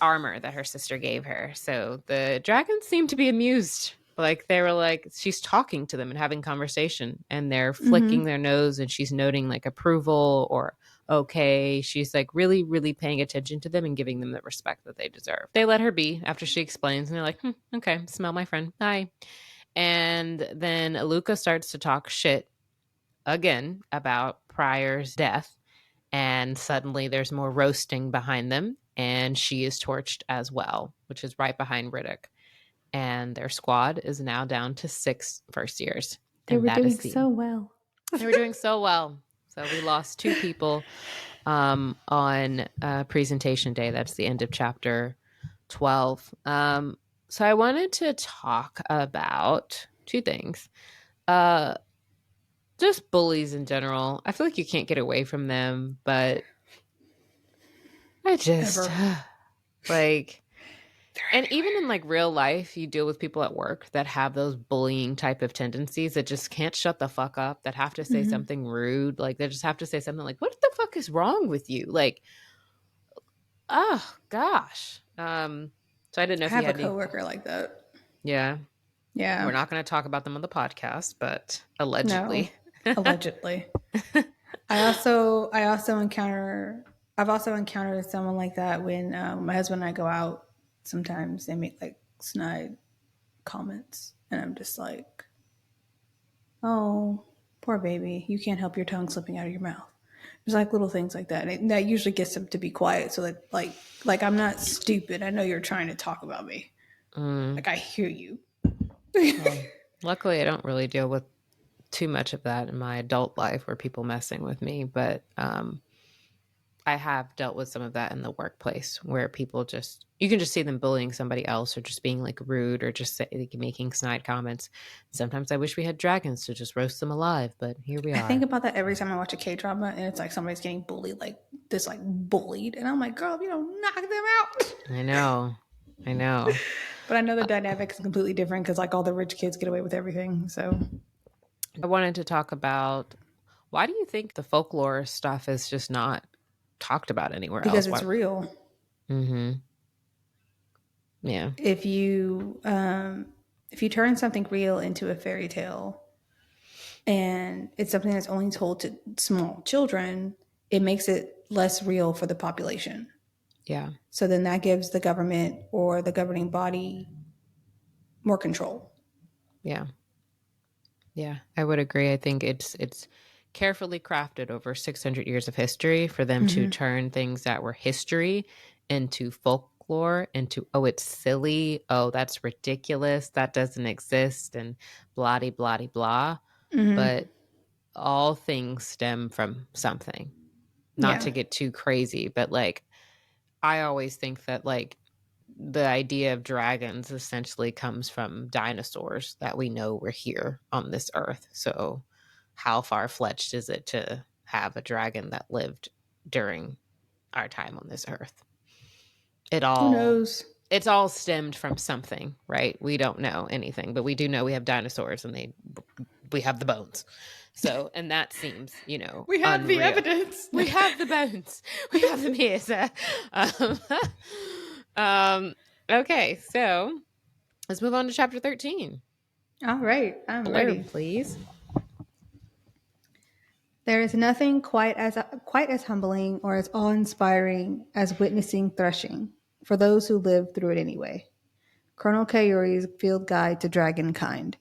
S1: armor that her sister gave her. So the dragons seem to be amused. Like they were like she's talking to them and having conversation, and they're flicking
S2: Mm-hmm.
S1: their nose, and she's noting like approval or okay. She's like really, really paying attention to them and giving them the respect that they deserve. They let her be after she explains, and they're like, okay, smell my friend. Bye. And then Luca starts to talk shit again about Pryor's death. And suddenly there's more roasting behind them. And she is torched as well, which is right behind Riddick. And their squad is now down to 6 first years.
S2: They
S1: And
S2: were
S1: that
S2: doing
S1: is
S2: so well.
S1: they were doing so well. So we lost 2 people on presentation day. That's the end of chapter 12. So I wanted to talk about 2 things. Uh, just bullies in general. I feel like you can't get away from them, but I just
S2: Ever.
S1: like,
S2: They're
S1: and
S2: everywhere.
S1: even in like real life, you deal with people at work that have those bullying type of tendencies that just can't shut the fuck up, that have to say
S2: Mm-hmm.
S1: something rude. Like they just have to say something like, what the fuck is wrong with you? Like, oh gosh. So I didn't know
S2: I
S1: if you
S2: have a
S1: had any.
S2: coworker like that.
S1: Yeah.
S2: Yeah.
S1: We're not going to talk about them on the podcast, but allegedly.
S2: No. Allegedly. I also encounter I've also encountered someone like that when my husband and I go out. Sometimes they make like snide comments, and I'm just like, "Oh, poor baby, you can't help your tongue slipping out of your mouth." There's like little things like that, and that usually gets them to be quiet. So that like I'm not stupid. I know you're trying to talk about me.
S1: Mm,
S2: Like I hear you.
S1: well, luckily, I don't really deal with too much of that in my adult life where people messing with me, but I have dealt with some of that in the workplace where people just you can just see them bullying somebody else or just being like rude or just like, making snide comments. Sometimes I wish we had dragons to just roast them alive, but here we
S2: I think
S1: are.
S2: about that every time I watch a K drama, and it's like somebody's getting bullied, like this, like bullied, and I'm like, girl, you know, knock them out.
S1: I know. I know.
S2: But I know the dynamic is completely different because like all the rich kids get away with everything. So
S1: I wanted to talk about why do you think the folklore stuff is just not talked about anywhere
S2: because
S1: else?
S2: it's
S1: Why?
S2: real.
S1: Mm-hmm. Yeah.
S2: If you turn something real into a fairy tale, and it's something that's only told to small children, it makes it less real for the population.
S1: Yeah.
S2: So then that gives the government or the governing body more control.
S1: Yeah. Yeah, I would agree. I think it's carefully crafted over 600 years of history for them to
S2: Mm-hmm.
S1: turn things that were history into folklore, into oh, it's silly, oh, that's ridiculous, that doesn't exist, and blah de blah de blah.
S2: Mm-hmm.
S1: But all things stem from something. Not
S2: Yeah.
S1: to get too crazy, but like I always think that like the idea of dragons essentially comes from dinosaurs that we know were here on this earth. So, how far fetched is it to have a dragon that lived during our time on this earth? It
S2: Who
S1: all
S2: knows?
S1: it's all stemmed from something, right? We don't know anything, but we do know we have dinosaurs and we have the bones. So, and that seems,
S2: We have the
S1: unreal.
S2: evidence.
S1: We have the bones. We have them here, sir. Um, um, okay, so let's move on to chapter 13.
S2: All right, I'm
S1: Blurb,
S2: ready.
S1: please.
S2: There is nothing quite as humbling or as awe-inspiring as witnessing threshing for those who live through it anyway. Colonel Kayuri's Field Guide to Dragonkind.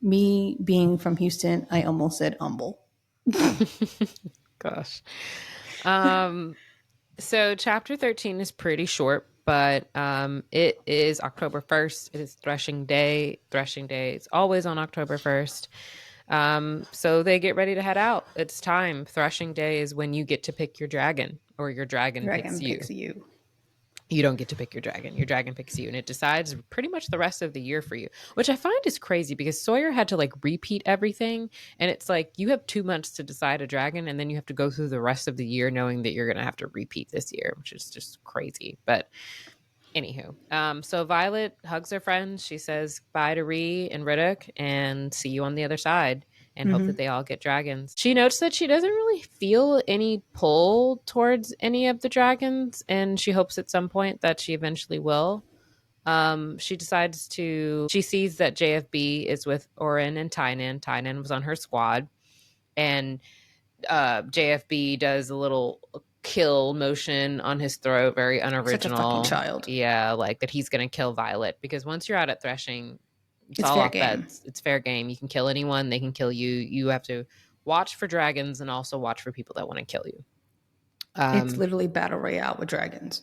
S2: Me being from Houston, I almost said humble.
S1: Gosh. Um, so chapter 13 is pretty short, but it is October 1st. It is threshing day. Threshing day is always on October 1st. So they get ready to head out. It's time. Threshing day is when you get to pick your dragon or your dragon picks
S2: Dragon
S1: you.
S2: picks you.
S1: You don't get to pick your dragon. Your dragon picks you, and it decides pretty much the rest of the year for you, which I find is crazy because Sawyer had to like repeat everything. And it's like you have 2 months to decide a dragon, and then you have to go through the rest of the year knowing that you're going to have to repeat this year, which is just crazy. But anywho, so Violet hugs her friends. She says bye to Ree and Riddick and see you on the other side and hope that
S2: Mm-hmm.
S1: they all get dragons. She notes that she doesn't really feel any pull towards any of the dragons, and she hopes at some point that she eventually will. She sees that JFB is with Orin and Tynan. Tynan was on her squad, and JFB does a little kill motion on his throat, very
S2: Such a fucking
S1: unoriginal.
S2: child.
S1: Yeah, like that he's going to kill Violet because once you're out at threshing, it's
S2: It's
S1: all
S2: fair
S1: off
S2: game.
S1: bets. It's fair game. You can kill anyone, they can kill you. You have to watch for dragons and also watch for people that want to kill you.
S2: It's
S1: Um,
S2: literally battle royale with dragons.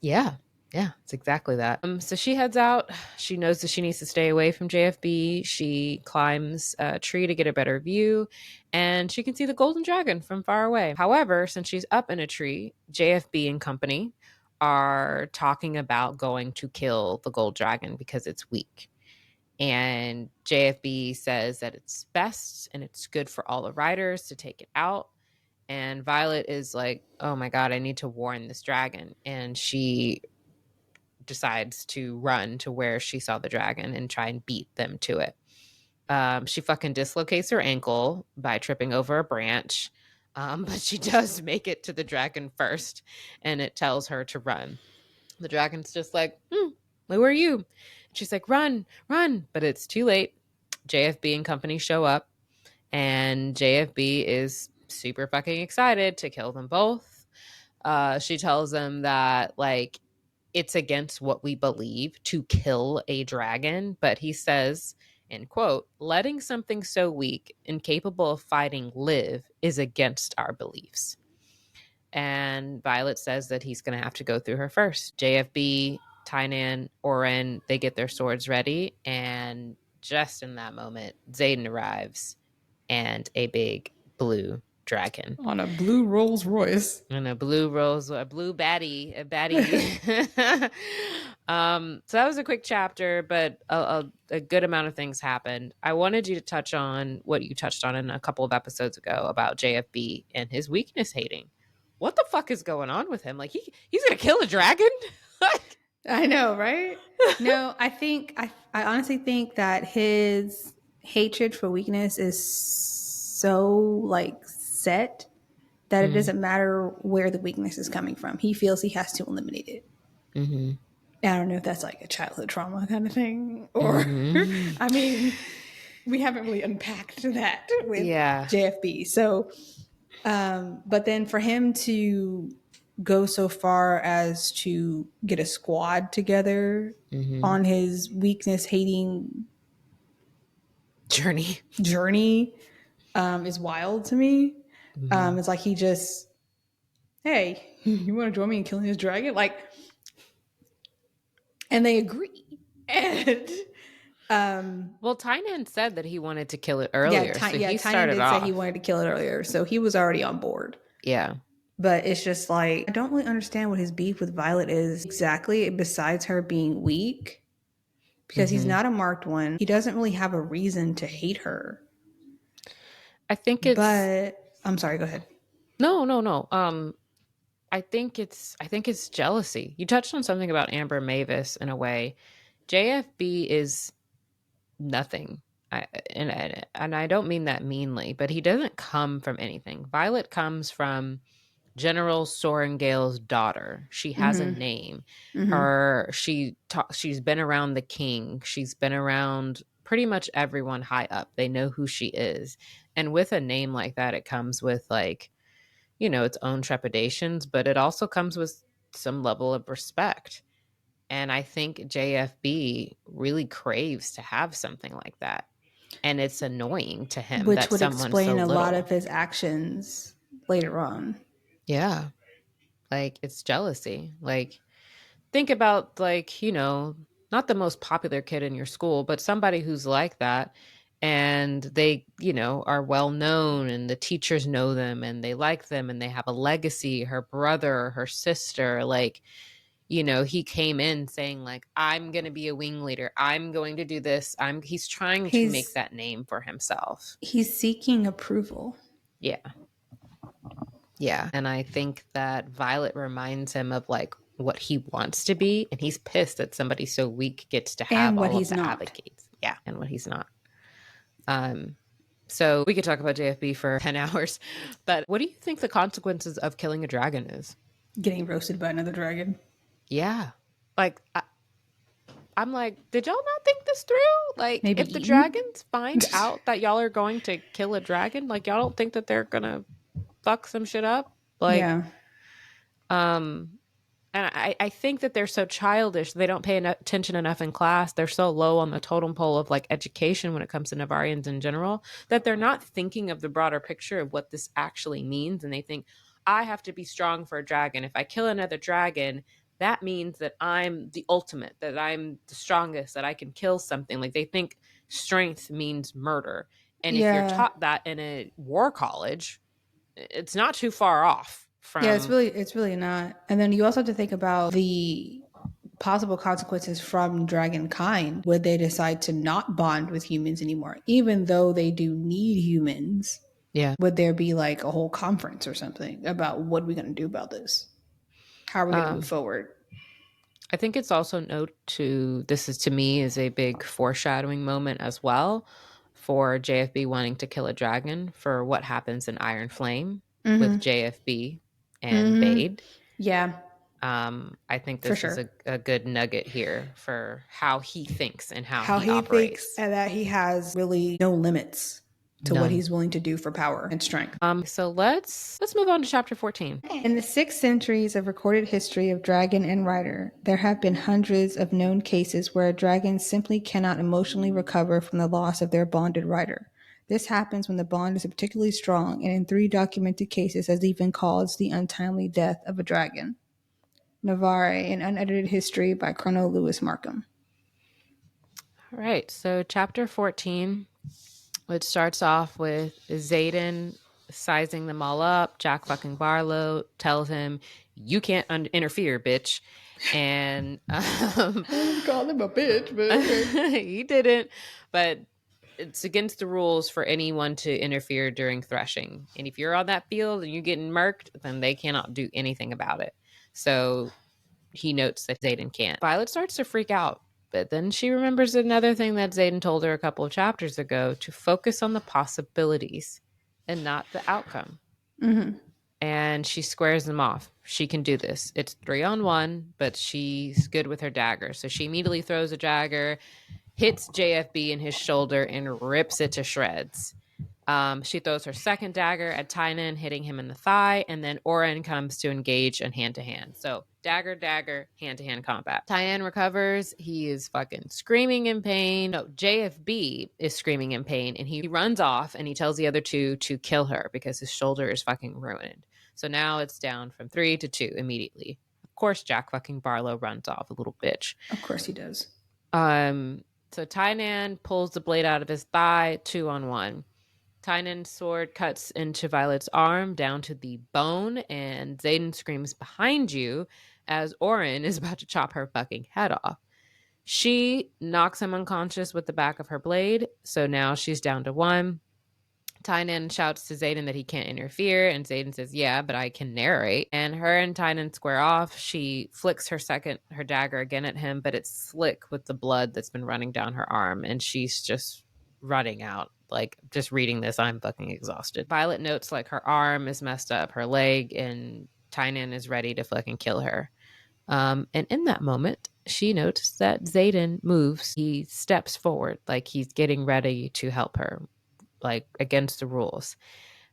S1: yeah, yeah, it's exactly that. So she heads out. She knows that she needs to stay away from JFB. She climbs a tree to get a better view, and she can see the golden dragon from far away. However, since she's up in a tree, JFB and company are talking about going to kill the gold dragon because it's weak. And JFB says that it's best and it's good for all the riders to take it out. And Violet is like, oh my God, I need to warn this dragon. And she decides to run to where she saw the dragon and try and beat them to it. She fucking dislocates her ankle by tripping over a branch. But she does make it to the dragon first, and it tells her to run. The dragon's just like, who are you? And she's like, run, run. But it's too late. JFB and company show up, and JFB is super fucking excited to kill them both. She tells them that, like, it's against what we believe to kill a dragon, but he says, in quote, letting something so weak, incapable of fighting, live is against our beliefs. And Violet says that he's going to have to go through her first. JFB, Tynan, Oren, they get their swords ready. And just in that moment, Zayden arrives and a big blue dragon.
S2: On a blue Rolls Royce.
S1: And a blue rose, a blue baddie, a baddie. So that was a quick chapter, but a good amount of things happened. I wanted you to touch on what you touched on in a couple of episodes ago about JFB and his weakness hating. What the fuck is going on with him? Like he's gonna kill a dragon?
S2: I know, right? No, I honestly think that his hatred for weakness is so like set that it
S1: Mm-hmm.
S2: doesn't matter where the weakness is coming from. He feels he has to eliminate it.
S1: Mm-hmm.
S2: I don't know if that's like a childhood trauma kind of thing, or
S1: Mm-hmm.
S2: I mean, we haven't really unpacked that with
S1: Yeah.
S2: JFB. So, but then for him to go so far as to get a squad together
S1: Mm-hmm.
S2: on his weakness hating
S1: Journey.
S2: journey is wild to me.
S1: Mm-hmm.
S2: It's like he just, hey, you want to join me in killing this dragon? Like, and they agree. And
S1: Well, Tynan said that he wanted to kill it
S2: yeah,
S1: earlier, so he
S2: Tynan
S1: started
S2: did say he
S1: off.
S2: wanted to kill it earlier, so he was already on board.
S1: Yeah.
S2: But it's just like I don't really understand what his beef with Violet is exactly, besides her being weak. Because he's
S1: Mm-hmm.
S2: not a marked one. He doesn't really have a reason to hate her.
S1: I think it's
S2: But I'm sorry, go ahead.
S1: no. I think it's jealousy. You touched on something about Amber Mavis in a way. JFB is nothing. And I don't mean that meanly, but he doesn't come from anything. Violet comes from General Sorengale's daughter. She has a
S2: Mm-hmm.
S1: name.
S2: Mm-hmm.
S1: She's been around the king. She's been around pretty much everyone high up. They know who she is. And with a name like that, it comes with like, its own trepidations, but it also comes with some level of respect. And I think JFB really craves to have something like that. And it's annoying to him
S2: Which
S1: that
S2: would
S1: someone so
S2: explain a lot
S1: little.
S2: of his actions later on.
S1: Yeah. Like it's jealousy. Like think about like, not the most popular kid in your school, but somebody who's like that and they, are well known and the teachers know them and they like them and they have a legacy, her brother, her sister, like he came in saying like, I'm going to be a wing leader. I'm going to do this. He's trying to make
S2: He's
S1: that name for himself.
S2: he's seeking approval.
S1: Yeah. Yeah. And I think that Violet reminds him of like what he wants to be. And he's pissed that somebody so weak gets to have
S2: And what
S1: all of
S2: he's
S1: the
S2: not.
S1: advocates. Yeah. And what he's not. So we could talk about JFB for 10 hours. But what do you think the consequences of killing a dragon is?
S2: Getting roasted by another dragon.
S1: Yeah. Like, I'm like, did y'all not think this through? Like,
S2: Maybe
S1: if the
S2: eaten?
S1: dragons find out that y'all are going to kill a dragon, like, y'all don't think that they're gonna fuck some shit up? Like,
S2: Yeah.
S1: um, and I think that they're so childish. They don't pay attention enough in class. They're so low on the totem pole of like education when it comes to Navarians in general that they're not thinking of the broader picture of what this actually means. And they think, I have to be strong for a dragon. If I kill another dragon, that means that I'm the ultimate, that I'm the strongest, that I can kill something. Like they think strength means murder. And if you're
S2: Yeah.
S1: taught that in a war college, it's not too far off
S2: Yeah,
S1: from.
S2: it's really not. And then you also have to think about the possible consequences from dragon kind. Would they decide to not bond with humans anymore, even though they do need humans?
S1: Yeah.
S2: Would there be like a whole conference or something about what are we going to do about this? How are we going to move
S1: Um,
S2: forward?
S1: I think it's also note to this is to me is a big foreshadowing moment as well for JFB wanting to kill a dragon for what happens in Iron Flame with
S2: Mm-hmm.
S1: JFB and
S2: Mm-hmm.
S1: Bade.
S2: Yeah,
S1: I think
S2: for
S1: this is
S2: sure.
S1: a good nugget here for how he thinks and how
S2: How
S1: he
S2: he thinks
S1: operates.
S2: and that he has really no limits to what
S1: None.
S2: he's willing to do for power and strength.
S1: So let's move on to chapter 14.
S2: In the 6 centuries of recorded history of dragon and rider, there have been hundreds of known cases where a dragon simply cannot emotionally recover from the loss of their bonded rider. This happens when the bond is particularly strong, and in 3 documented cases has even caused the untimely death of a dragon. Navarre, an unedited history by Colonel Lewis Markham.
S1: All right. So chapter 14, which starts off with Zayden sizing them all up. Jack fucking Barlow tells him, "You can't interfere, bitch." And
S2: Call him a bitch, but okay.
S1: he didn't. But it's against the rules for anyone to interfere during threshing. And if you're on that field and you're getting murked, then they cannot do anything about it. So he notes that Zayden can't. Violet starts to freak out, but then she remembers another thing that Zayden told her a couple of chapters ago to focus on the possibilities and not the outcome.
S2: Mm-hmm.
S1: And she squares them off. She can do this. It's 3-on-1, but she's good with her dagger. So she immediately throws a dagger, hits JFB in his shoulder, and rips it to shreds. She throws her second dagger at Tynan, hitting him in the thigh, and then Oren comes to engage in hand-to-hand. So dagger, hand-to-hand combat. Tynan recovers. He is fucking screaming in pain. No, JFB is screaming in pain, and he runs off, and he tells the other two to kill her because his shoulder is fucking ruined. So now it's down from 3 to 2 immediately. Of course, Jack fucking Barlow runs off, a little bitch.
S2: Of course he does.
S1: So Tynan pulls the blade out of his thigh, 2-on-1. Tynan's sword cuts into Violet's arm down to the bone, and Zayden screams behind you as Oren is about to chop her fucking head off. She knocks him unconscious with the back of her blade, so now she's down to 1. Tynan shouts to Zayden that he can't interfere, and Zayden says, yeah, but I can narrate. And her and Tynan square off. She flicks her dagger again at him, but it's slick with the blood that's been running down her arm, and she's just running out. Like, just reading this, I'm fucking exhausted. Violet notes, like, her arm is messed up, her leg, and Tynan is ready to fucking kill her. And in that moment, she notes that Zayden moves. He steps forward, like he's getting ready to help her, like against the rules.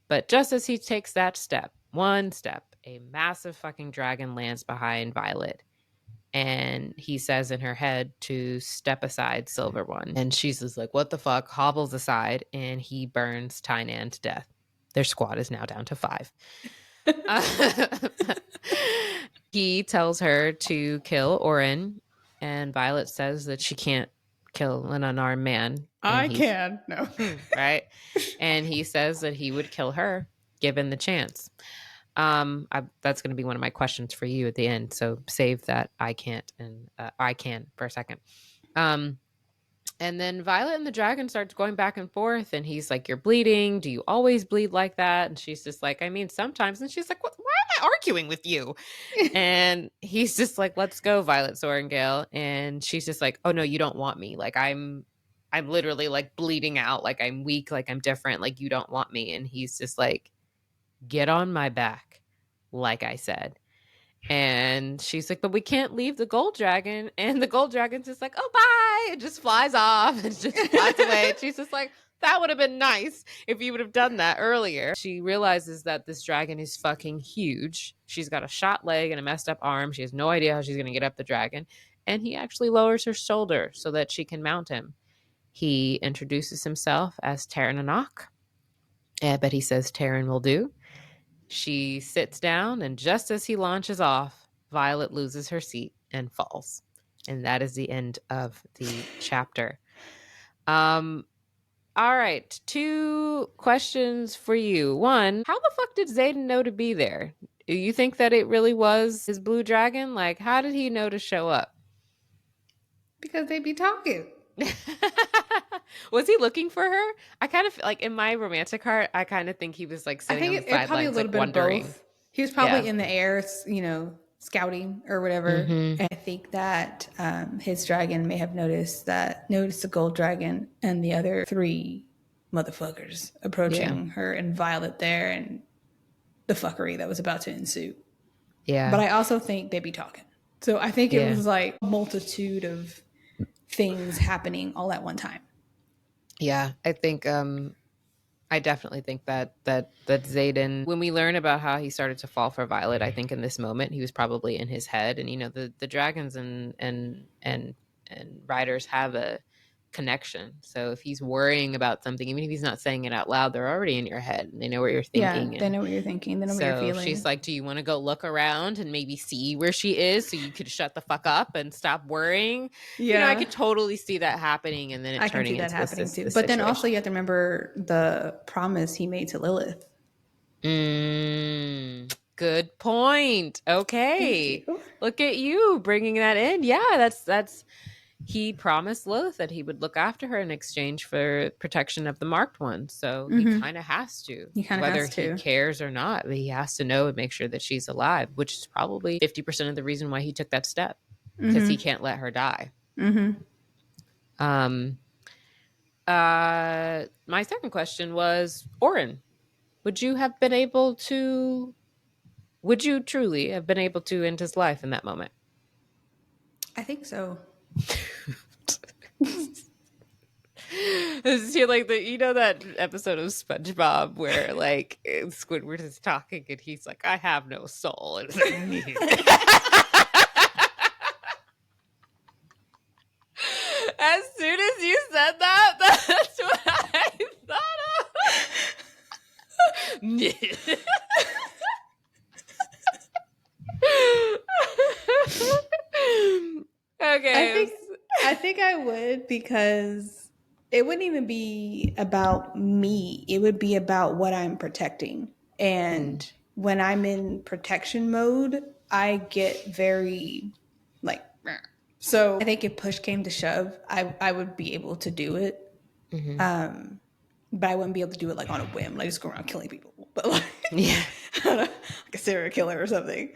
S1: But just as he takes that step, one step, a massive fucking dragon lands behind Violet. And he says in her head to step aside, Silver One. And she's just like, what the fuck? Hobbles aside, and he burns Tynan to death. Their squad is now down to 5. He tells her to kill Oren, and Violet says that she can't kill an unarmed man. And
S2: I
S1: he's
S2: can. No.
S1: right. And he says that he would kill her given the chance. That's going to be one of my questions for you at the end. So save that I can't and I can for a second. Um, and then Violet and the dragon starts going back and forth, and he's like, "You're bleeding. Do you always bleed like that?" And she's just like, "I mean, sometimes." And she's like, "What? Why am I arguing with you?" And he's just like, "Let's go, Violet Sorrengail." And she's just like, "Oh no, you don't want me. Like I'm literally like bleeding out. Like I'm weak. Like I'm different. Like you don't want me." And he's just like, "Get on my back," like I said. And she's like, "But we can't leave the gold dragon." And the gold dragon's just like, "Oh, bye." It just flies off and just flies away. And she's just like, "That would have been nice if you would have done that earlier." She realizes that this dragon is fucking huge. She's got a shot leg and a messed up arm. She has no idea how she's going to get up the dragon. And he actually lowers her shoulder so that she can mount him. He introduces himself as Terrananok, but he says Terran will do. She sits down, and just as he launches off, Violet loses her seat and falls. And that is the end of the chapter. Um, all right, two questions for you. One, how the fuck did Zayden know to be there? Do you think that it really was his blue dragon? Like, how did he know to show up?
S2: Because they be talking.
S1: Was he looking for her? I kind of like in my romantic heart, I kind of think he was like
S2: I
S1: sitting
S2: think
S1: on the
S2: it probably a
S1: sidelines,
S2: little
S1: like
S2: bit of
S1: wondering.
S2: both. He was
S1: Yeah.
S2: probably in the air, scouting or whatever.
S1: Mm-hmm.
S2: And I think that his dragon may have noticed the gold dragon and the other three motherfuckers
S1: Yeah.
S2: approaching her and Violet there and the fuckery that was about to ensue. But
S1: Yeah.
S2: I also think they be talking. So I think it
S1: Yeah.
S2: was like a multitude of things happening all at one time.
S1: Yeah. I definitely think that Zayden, when we learn about how he started to fall for Violet, I think in this moment he was probably in his head. And the dragons and riders have a connection. So if he's worrying about something, even if he's not saying it out loud, they're already in your head and they know what you're
S2: Yeah,
S1: thinking.
S2: they
S1: And
S2: know what you're thinking. They know what you're
S1: so she's
S2: feeling.
S1: like, "Do you want to go look around and maybe see where she is so you could shut the fuck up and stop worrying?" I
S2: Yeah,
S1: could totally see that happening and then it
S2: I can see
S1: turning
S2: that
S1: into
S2: happening too.
S1: this
S2: But then also,
S1: situation.
S2: you have to remember the promise he made to Lilith.
S1: Good point.
S2: Thank
S1: Okay.
S2: you.
S1: Look at you bringing that in. Yeah, that's he promised Lilith that he would look after her in exchange for protection of the marked one. So he kind of has to,
S2: He kind of
S1: whether
S2: has
S1: he
S2: to.
S1: cares or not, but he has to know and make sure that she's alive, which is probably 50% of the reason why he took that step because he can't let her die. Um, my second question was, Orin, would you have been able to, would you truly have been able to end his life in that moment?
S2: I think so.
S1: Is he like that episode of SpongeBob where like Squidward is talking and he's like, "I have no soul," and it's like, as soon as you said that, that's what I thought of.
S2: I
S1: Okay.
S2: think I think I would because it wouldn't even be about me. It would be about what I'm protecting.
S1: Mm,
S2: And when I'm in protection mode, I get very like meh. So I think if push came to shove, I would be able to do it.
S1: hmm.
S2: But I wouldn't be able to do it like on a whim, like just go around killing people. But like
S1: Yeah.
S2: like a serial killer or something.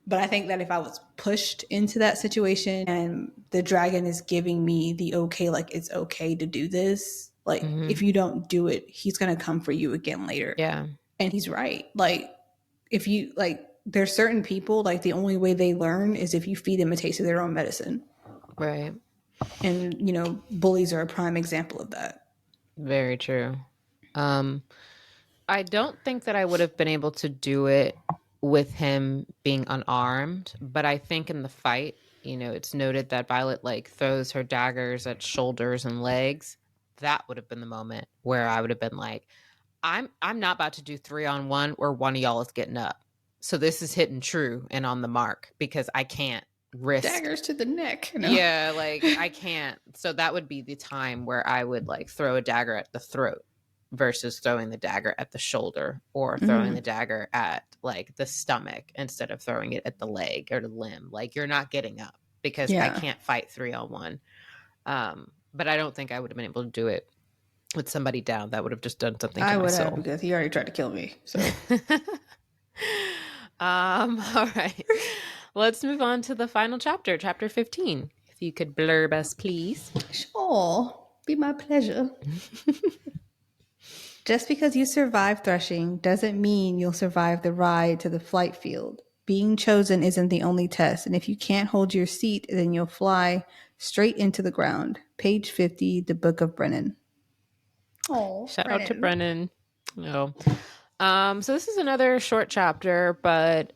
S2: But I think that if I was pushed into that situation and the dragon is giving me the okay, like it's okay to do this, like
S1: Hmm.
S2: if you don't do it, he's gonna come for you again later.
S1: Yeah.
S2: And he's right. Like if you like there's certain people, like the only way they learn is if you feed them a taste of their own medicine.
S1: Right.
S2: And bullies are a prime example of that.
S1: Very true. Um, I don't think that I would have been able to do it with him being unarmed, but I think in the fight, it's noted that Violet like throws her daggers at shoulders and legs. That would have been the moment where I would have been like, I'm not about to do 3-on-1 where one of y'all is getting up. So this is hitting true and on the mark because I can't risk.
S2: Daggers to the neck,
S1: Yeah, like I can't. So that would be the time where I would like throw a dagger at the throat. versus throwing the dagger at the shoulder or throwing the dagger at like the stomach instead of throwing it at the leg or the limb. Like, you're not getting up because I
S2: Yeah.
S1: can't fight 3-on-1. But I don't think I would have been able to do it with somebody down. That would have just done something to
S2: I
S1: my
S2: would have
S1: soul.
S2: because he already tried to kill me. So
S1: All right. Let's move on to the final chapter, chapter 15. If you could blurb us, please.
S2: sure, be my pleasure. Just because you survive threshing doesn't mean you'll survive the ride to the flight field. Being chosen isn't the only test, and if you can't hold your seat, then you'll fly straight into the ground. Page 50, the Book of Brennan. Oh,
S1: Shout out to
S2: Brennan.
S1: Brennan. Oh. So this is another short chapter, but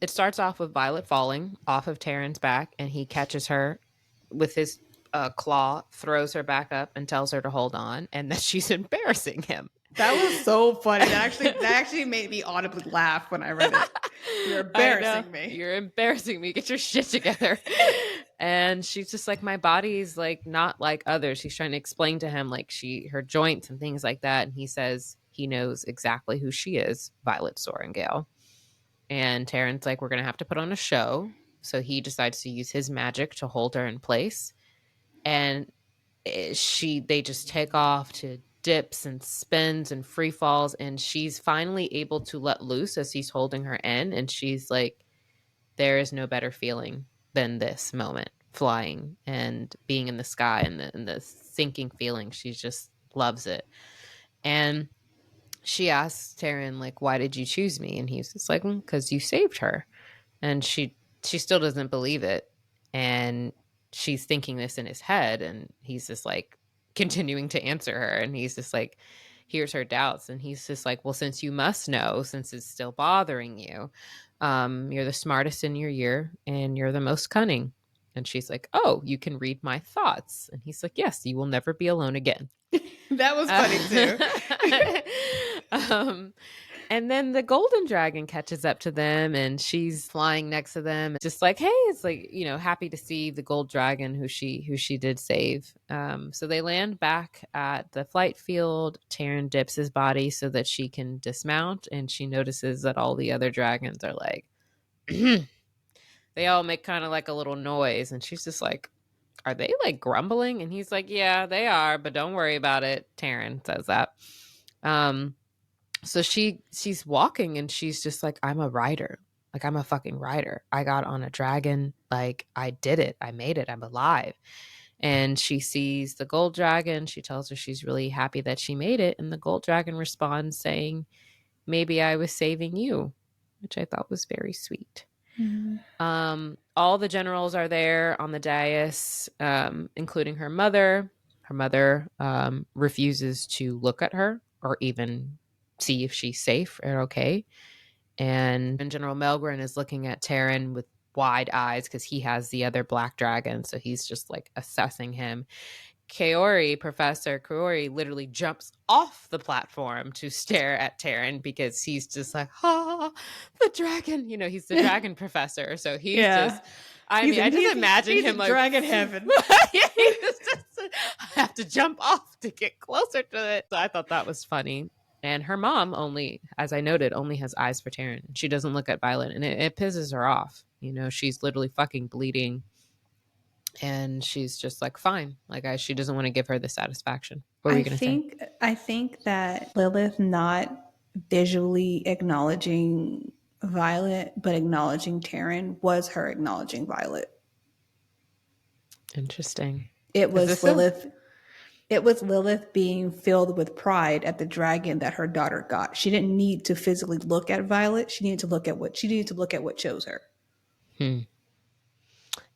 S1: it starts off with Violet falling off of Taryn's back, and he catches her with his claw, throws her back up, and tells her to hold on, and that she's embarrassing him.
S2: That was so funny. That actually made me audibly laugh when I read it. You're embarrassing me.
S1: You're embarrassing me. Get your shit together. And she's just like, my body's like not like others. She's trying to explain to him like her joints and things like that. And he says he knows exactly who she is, Violet Sorrengail. And Taryn's like, we're gonna have to put on a show. So he decides to use his magic to hold her in place. And they just take off to dips and spins and free falls, and she's finally able to let loose as he's holding her in, and she's like, there is no better feeling than this moment, flying and being in the sky, and the sinking feeling. She just loves it. And she asks Taryn, like, why did you choose me? And he's just like, because you saved her. And she still doesn't believe it, and she's thinking this in his head, and he's just like continuing to answer her, and he's just like hears her doubts, and he's just like, well, since you must know, since it's still bothering you, you're the smartest in your year and you're the most cunning. And she's like, oh, you can read my thoughts. And he's like, yes, you will never be alone again.
S2: That was funny too.
S1: um, and then the golden dragon catches up to them, and she's flying next to them, just like, hey, it's like, happy to see the gold dragon who she did save. So they land back at the flight field. Taryn dips his body so that she can dismount, and she notices that all the other dragons are like, they all make kind of like a little noise, and she's just like, are they like grumbling? And he's like, yeah, they are, but don't worry about it. Taryn says that. So she's walking, and she's just like, I'm a rider. Like, I'm a fucking rider. I got on a dragon. Like, I did it. I made it. I'm alive. And she sees the gold dragon. She tells her she's really happy that she made it. And the gold dragon responds saying, maybe I was saving you, which I thought was very sweet. All the generals are there on the dais, including her mother. Her mother refuses to look at her or even see if she's safe or okay. And General Melgren is looking at Taryn with wide eyes because he has the other black dragon. So he's just like assessing him. Professor Kaori literally jumps off the platform to stare at Taryn because he's just like, the dragon. He's the dragon professor. So he's just, I just imagine him like
S2: dragon heaven.
S1: yeah, I have to jump off to get closer to it. So I thought that was funny. And her mom only, as I noted, only has eyes for Taryn. She doesn't look at Violet, and it pisses her off. She's literally fucking bleeding. And she's just like, fine. Like, she doesn't want to give her the satisfaction. What were you going to say?
S2: I think that Lilith not visually acknowledging Violet, but acknowledging Taryn was her acknowledging Violet.
S1: Interesting.
S2: It was Lilith. It was Lilith being filled with pride at the dragon that her daughter got. She didn't need to physically look at Violet. She needed to look at what chose her.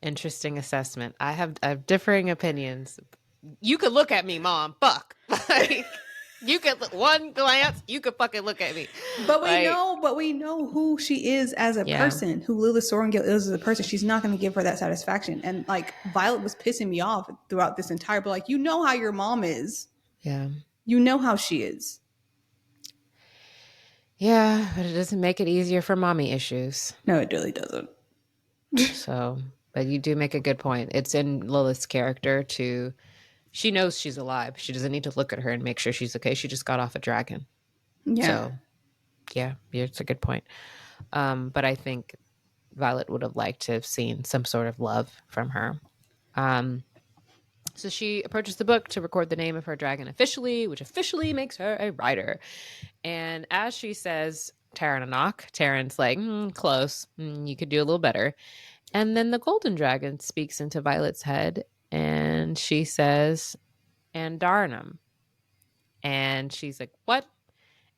S1: Interesting assessment. I have differing opinions. You could look at me, Mom. Fuck. Like, you could look one glance. You could fucking look at me.
S2: But we know who she is as a person. Who Lilith Sorrengail is as a person. She's not going to give her that satisfaction. And like, Violet was pissing me off throughout this entire. But like, you know how your mom is.
S1: Yeah.
S2: You know how she is.
S1: Yeah, but it doesn't make it easier for mommy issues.
S2: No, it really doesn't.
S1: So, but you do make a good point. It's in Lilith's character to She knows she's alive. She doesn't need to look at her and make sure she's okay. She just got off a dragon.
S2: Yeah.
S1: So yeah, it's a good point. But I think Violet would have liked to have seen some sort of love from her. Um, so she approaches the book to record the name of her dragon officially, which officially makes her a rider. And as she says, Taryn a knock, Taryn's like, close. You could do a little better. And then the golden dragon speaks into Violet's head and she says, Andarnum. And she's like, what?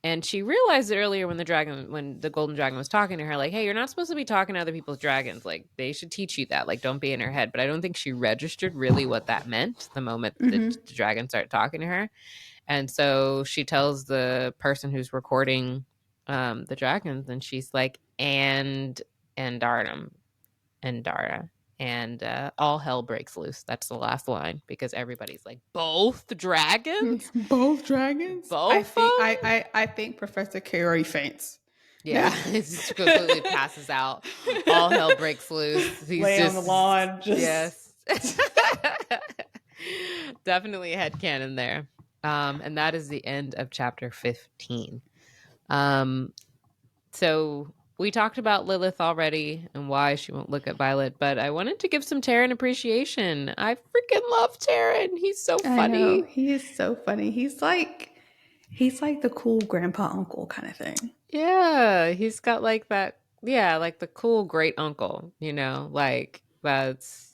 S1: And she realized it earlier when the golden dragon was talking to her, like, hey, you're not supposed to be talking to other people's dragons. Like, they should teach you that. Like, don't be in her head. But I don't think she registered really what that meant the moment
S2: Mm-hmm.
S1: the dragon started talking to her. And so she tells the person who's recording the dragons, and she's like, and Darnum, and Dara. And all hell breaks loose. That's the last line because everybody's like, both dragons?
S2: Both dragons? I
S1: Both of
S2: think
S1: them?
S2: I think Professor Carey faints.
S1: Yeah, it just completely passes out. All hell breaks loose. He's
S2: Lay on
S1: just
S2: the lawn, just
S1: yes, definitely a headcanon there. And that is the end of chapter 15. So we talked about Lilith already and why she won't look at Violet, but I wanted to give some Taryn appreciation. I freaking love Taryn. He's so
S2: I know.
S1: funny.
S2: He is so funny. He's like the cool grandpa uncle kind of thing.
S1: Yeah, he's got like that. Yeah, like the cool great uncle, like that's,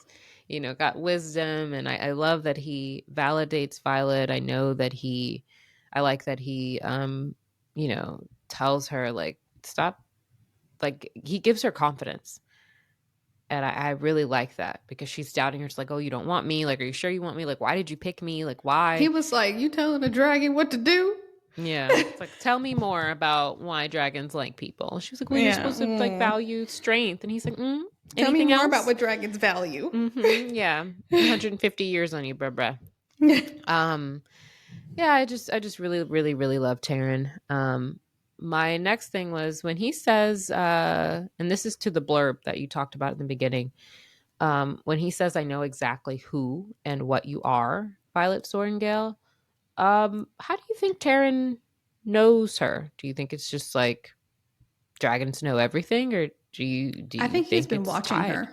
S1: got wisdom. And I love that he validates Violet. I like that he, tells her, like, stop, like, he gives her confidence. And I really like that because she's doubting her. She's like, oh, you don't want me? Like, are you sure you want me? Like, why did you pick me? Like,
S2: He
S1: why?
S2: was like, "You telling a dragon what to do?"
S1: Yeah. It's like, tell me more about why dragons like people. She was like, well, you're
S2: Yeah.
S1: supposed to like value strength. And he's like,
S2: Tell me
S1: anything
S2: more about
S1: else?
S2: what dragons value.
S1: Yeah. 150 years on you, bruh. Um, yeah, I just really, really, really love Taryn. My next thing was when he says, and this is to the blurb that you talked about in the beginning. When he says, I know exactly who and what you are, Violet Sorrengail. How do you think Taryn knows her? Do you think it's just like dragons know everything, or do
S2: I
S1: you
S2: think he's
S1: think
S2: been
S1: it's
S2: watching
S1: tied?
S2: her.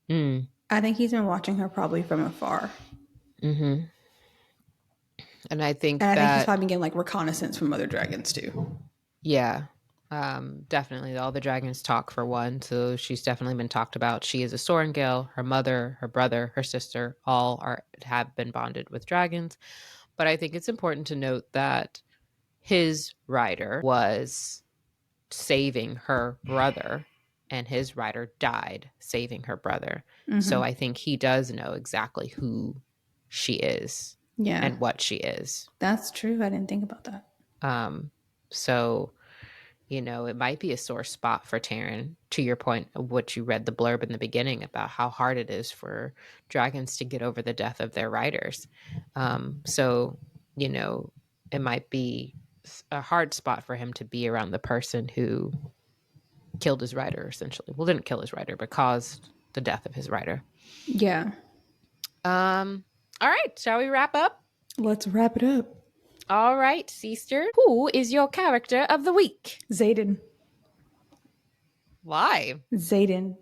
S1: Mm,
S2: I think he's been watching her probably from afar.
S1: mm-hmm. And I
S2: And
S1: think
S2: I think he's
S1: that,
S2: probably getting like reconnaissance from other dragons too.
S1: yeah, definitely all the dragons talk for one. So she's definitely been talked about. She is a Sorrengail. Her mother, her brother, her sister, all have been bonded with dragons. But I think it's important to note that his rider was saving her brother, and his rider died saving her brother. So I think he does know exactly who she is
S2: Yeah,
S1: and what she is.
S2: that's true. I didn't think about that.
S1: So, it might be a sore spot for Taryn, to your point of what you read the blurb in the beginning about how hard it is for dragons to get over the death of their riders. So, it might be a hard spot for him to be around the person who killed his rider, essentially. Well, didn't kill his rider, but caused the death of his rider.
S2: Yeah.
S1: All right, shall we wrap up?
S2: Let's wrap it up.
S1: All right, sister. Who is your character of the week?
S2: Zayden.
S1: Why?
S2: Zayden.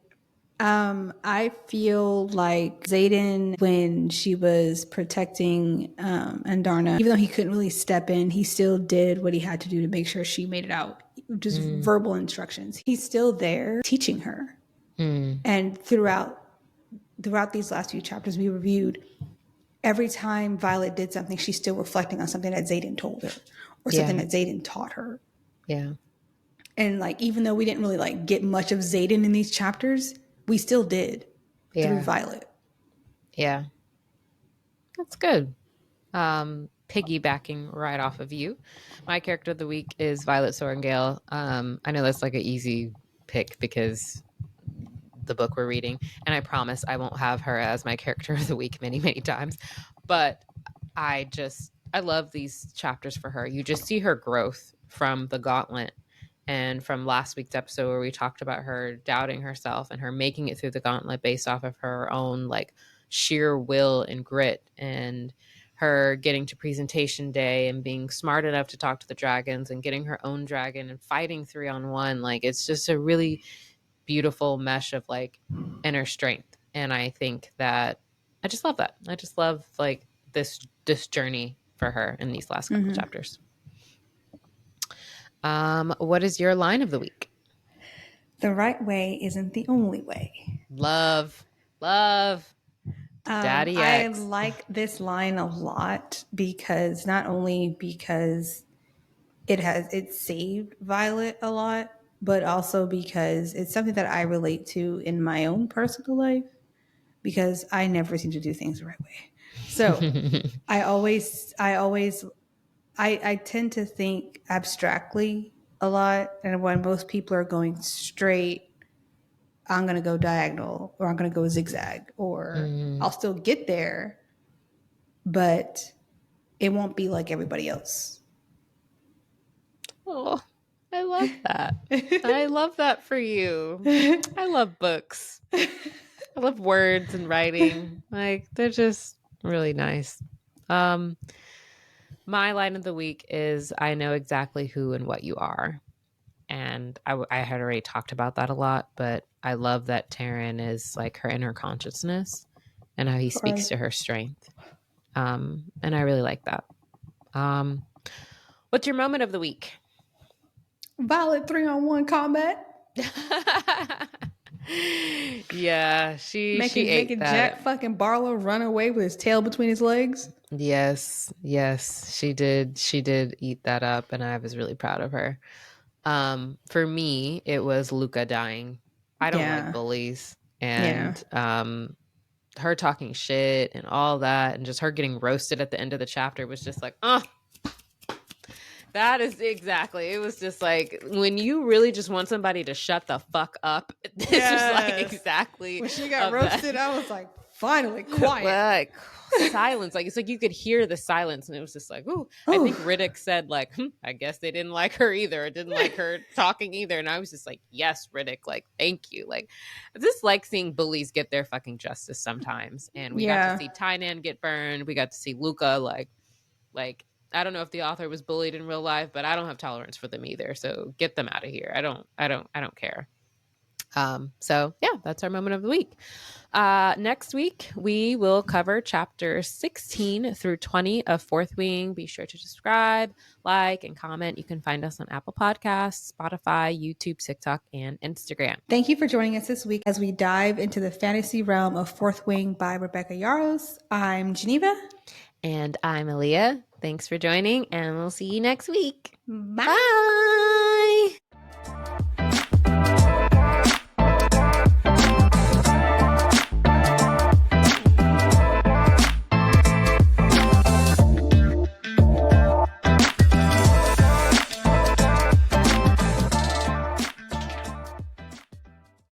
S2: I feel like Zayden, when she was protecting Andarna, even though he couldn't really step in, he still did what he had to do to make sure she made it out. Just verbal instructions. He's still there teaching her. And throughout these last few chapters we reviewed, every time Violet did something, she's still reflecting on something that Zayden told her or something
S1: Yeah.
S2: that Zayden taught her.
S1: Yeah.
S2: And like, even though we didn't really like get much of Zayden in these chapters, we still did through
S1: Yeah.
S2: Violet.
S1: Yeah. That's good. Piggybacking right off of you. My character of the week is Violet Sorrengail. I know that's like an easy pick because the book we're reading, and I promise I won't have her as my character of the week many, many times. But I love these chapters for her. You just see her growth from the gauntlet and from last week's episode where we talked about her doubting herself and her making it through the gauntlet based off of her own like sheer will and grit. And her getting to presentation day and being smart enough to talk to the dragons and getting her own dragon and fighting 3-on-1. Like, it's just a really beautiful mesh of like inner strength. And I think that I just love that. I just love like this journey for her in these last couple chapters. What is your line of the week?
S2: The right way isn't the only way.
S1: Love. Daddy
S2: I
S1: X.
S2: like this line a lot because not only because it saved Violet a lot, but also because it's something that I relate to in my own personal life because I never seem to do things the right way. So I tend to think abstractly a lot, and when most people are going straight, I'm going to go diagonal or I'm going to go zigzag or I'll still get there, but it won't be like everybody else.
S1: Oh, I love that. I love that for you. I love books. I love words and writing. Like, they're just really nice. My line of the week is I know exactly who and what you are. And I had already talked about that a lot, but I love that Taryn is like her inner consciousness and how he speaks to her strength. And I really like that. What's your moment of the week?
S2: Violet 3-on-1 combat.
S1: Yeah, she ate
S2: Making Jack
S1: that.
S2: fucking Barlow run away with his tail between his legs.
S1: Yes, she did. She did eat that up, and I was really proud of her. For me, it was Luca dying. I don't like
S2: Yeah.
S1: bullies,
S2: Yeah.
S1: and her talking shit and all that, and just her getting roasted at the end of the chapter was just like, oh, that is exactly. It was just like when you really just want somebody to shut the fuck up. This was like exactly
S2: when she got
S1: of that.
S2: roasted. I was like, finally, quiet.
S1: Like silence. Like it's like you could hear the silence, and it was just like, ooh. I think Riddick said like, I guess they didn't like her either. It didn't like her talking either. And I was just like, yes, Riddick. Like, thank you. Like, I just like seeing bullies get their fucking justice sometimes. And we got to see Tynan get burned. We got to see Luca like. I don't know if the author was bullied in real life, but I don't have tolerance for them either. So get them out of here. I don't care. So yeah, that's our moment of the week. Next week, we will cover chapters 16 through 20 of Fourth Wing. Be sure to subscribe, like, and comment. You can find us on Apple Podcasts, Spotify, YouTube, TikTok, and Instagram.
S2: Thank you for joining us this week as we dive into the fantasy realm of Fourth Wing by Rebecca Yarros. I'm Geneva.
S1: And I'm Aaliyah. Thanks for joining, and we'll see you next week.
S2: Bye.
S1: Bye.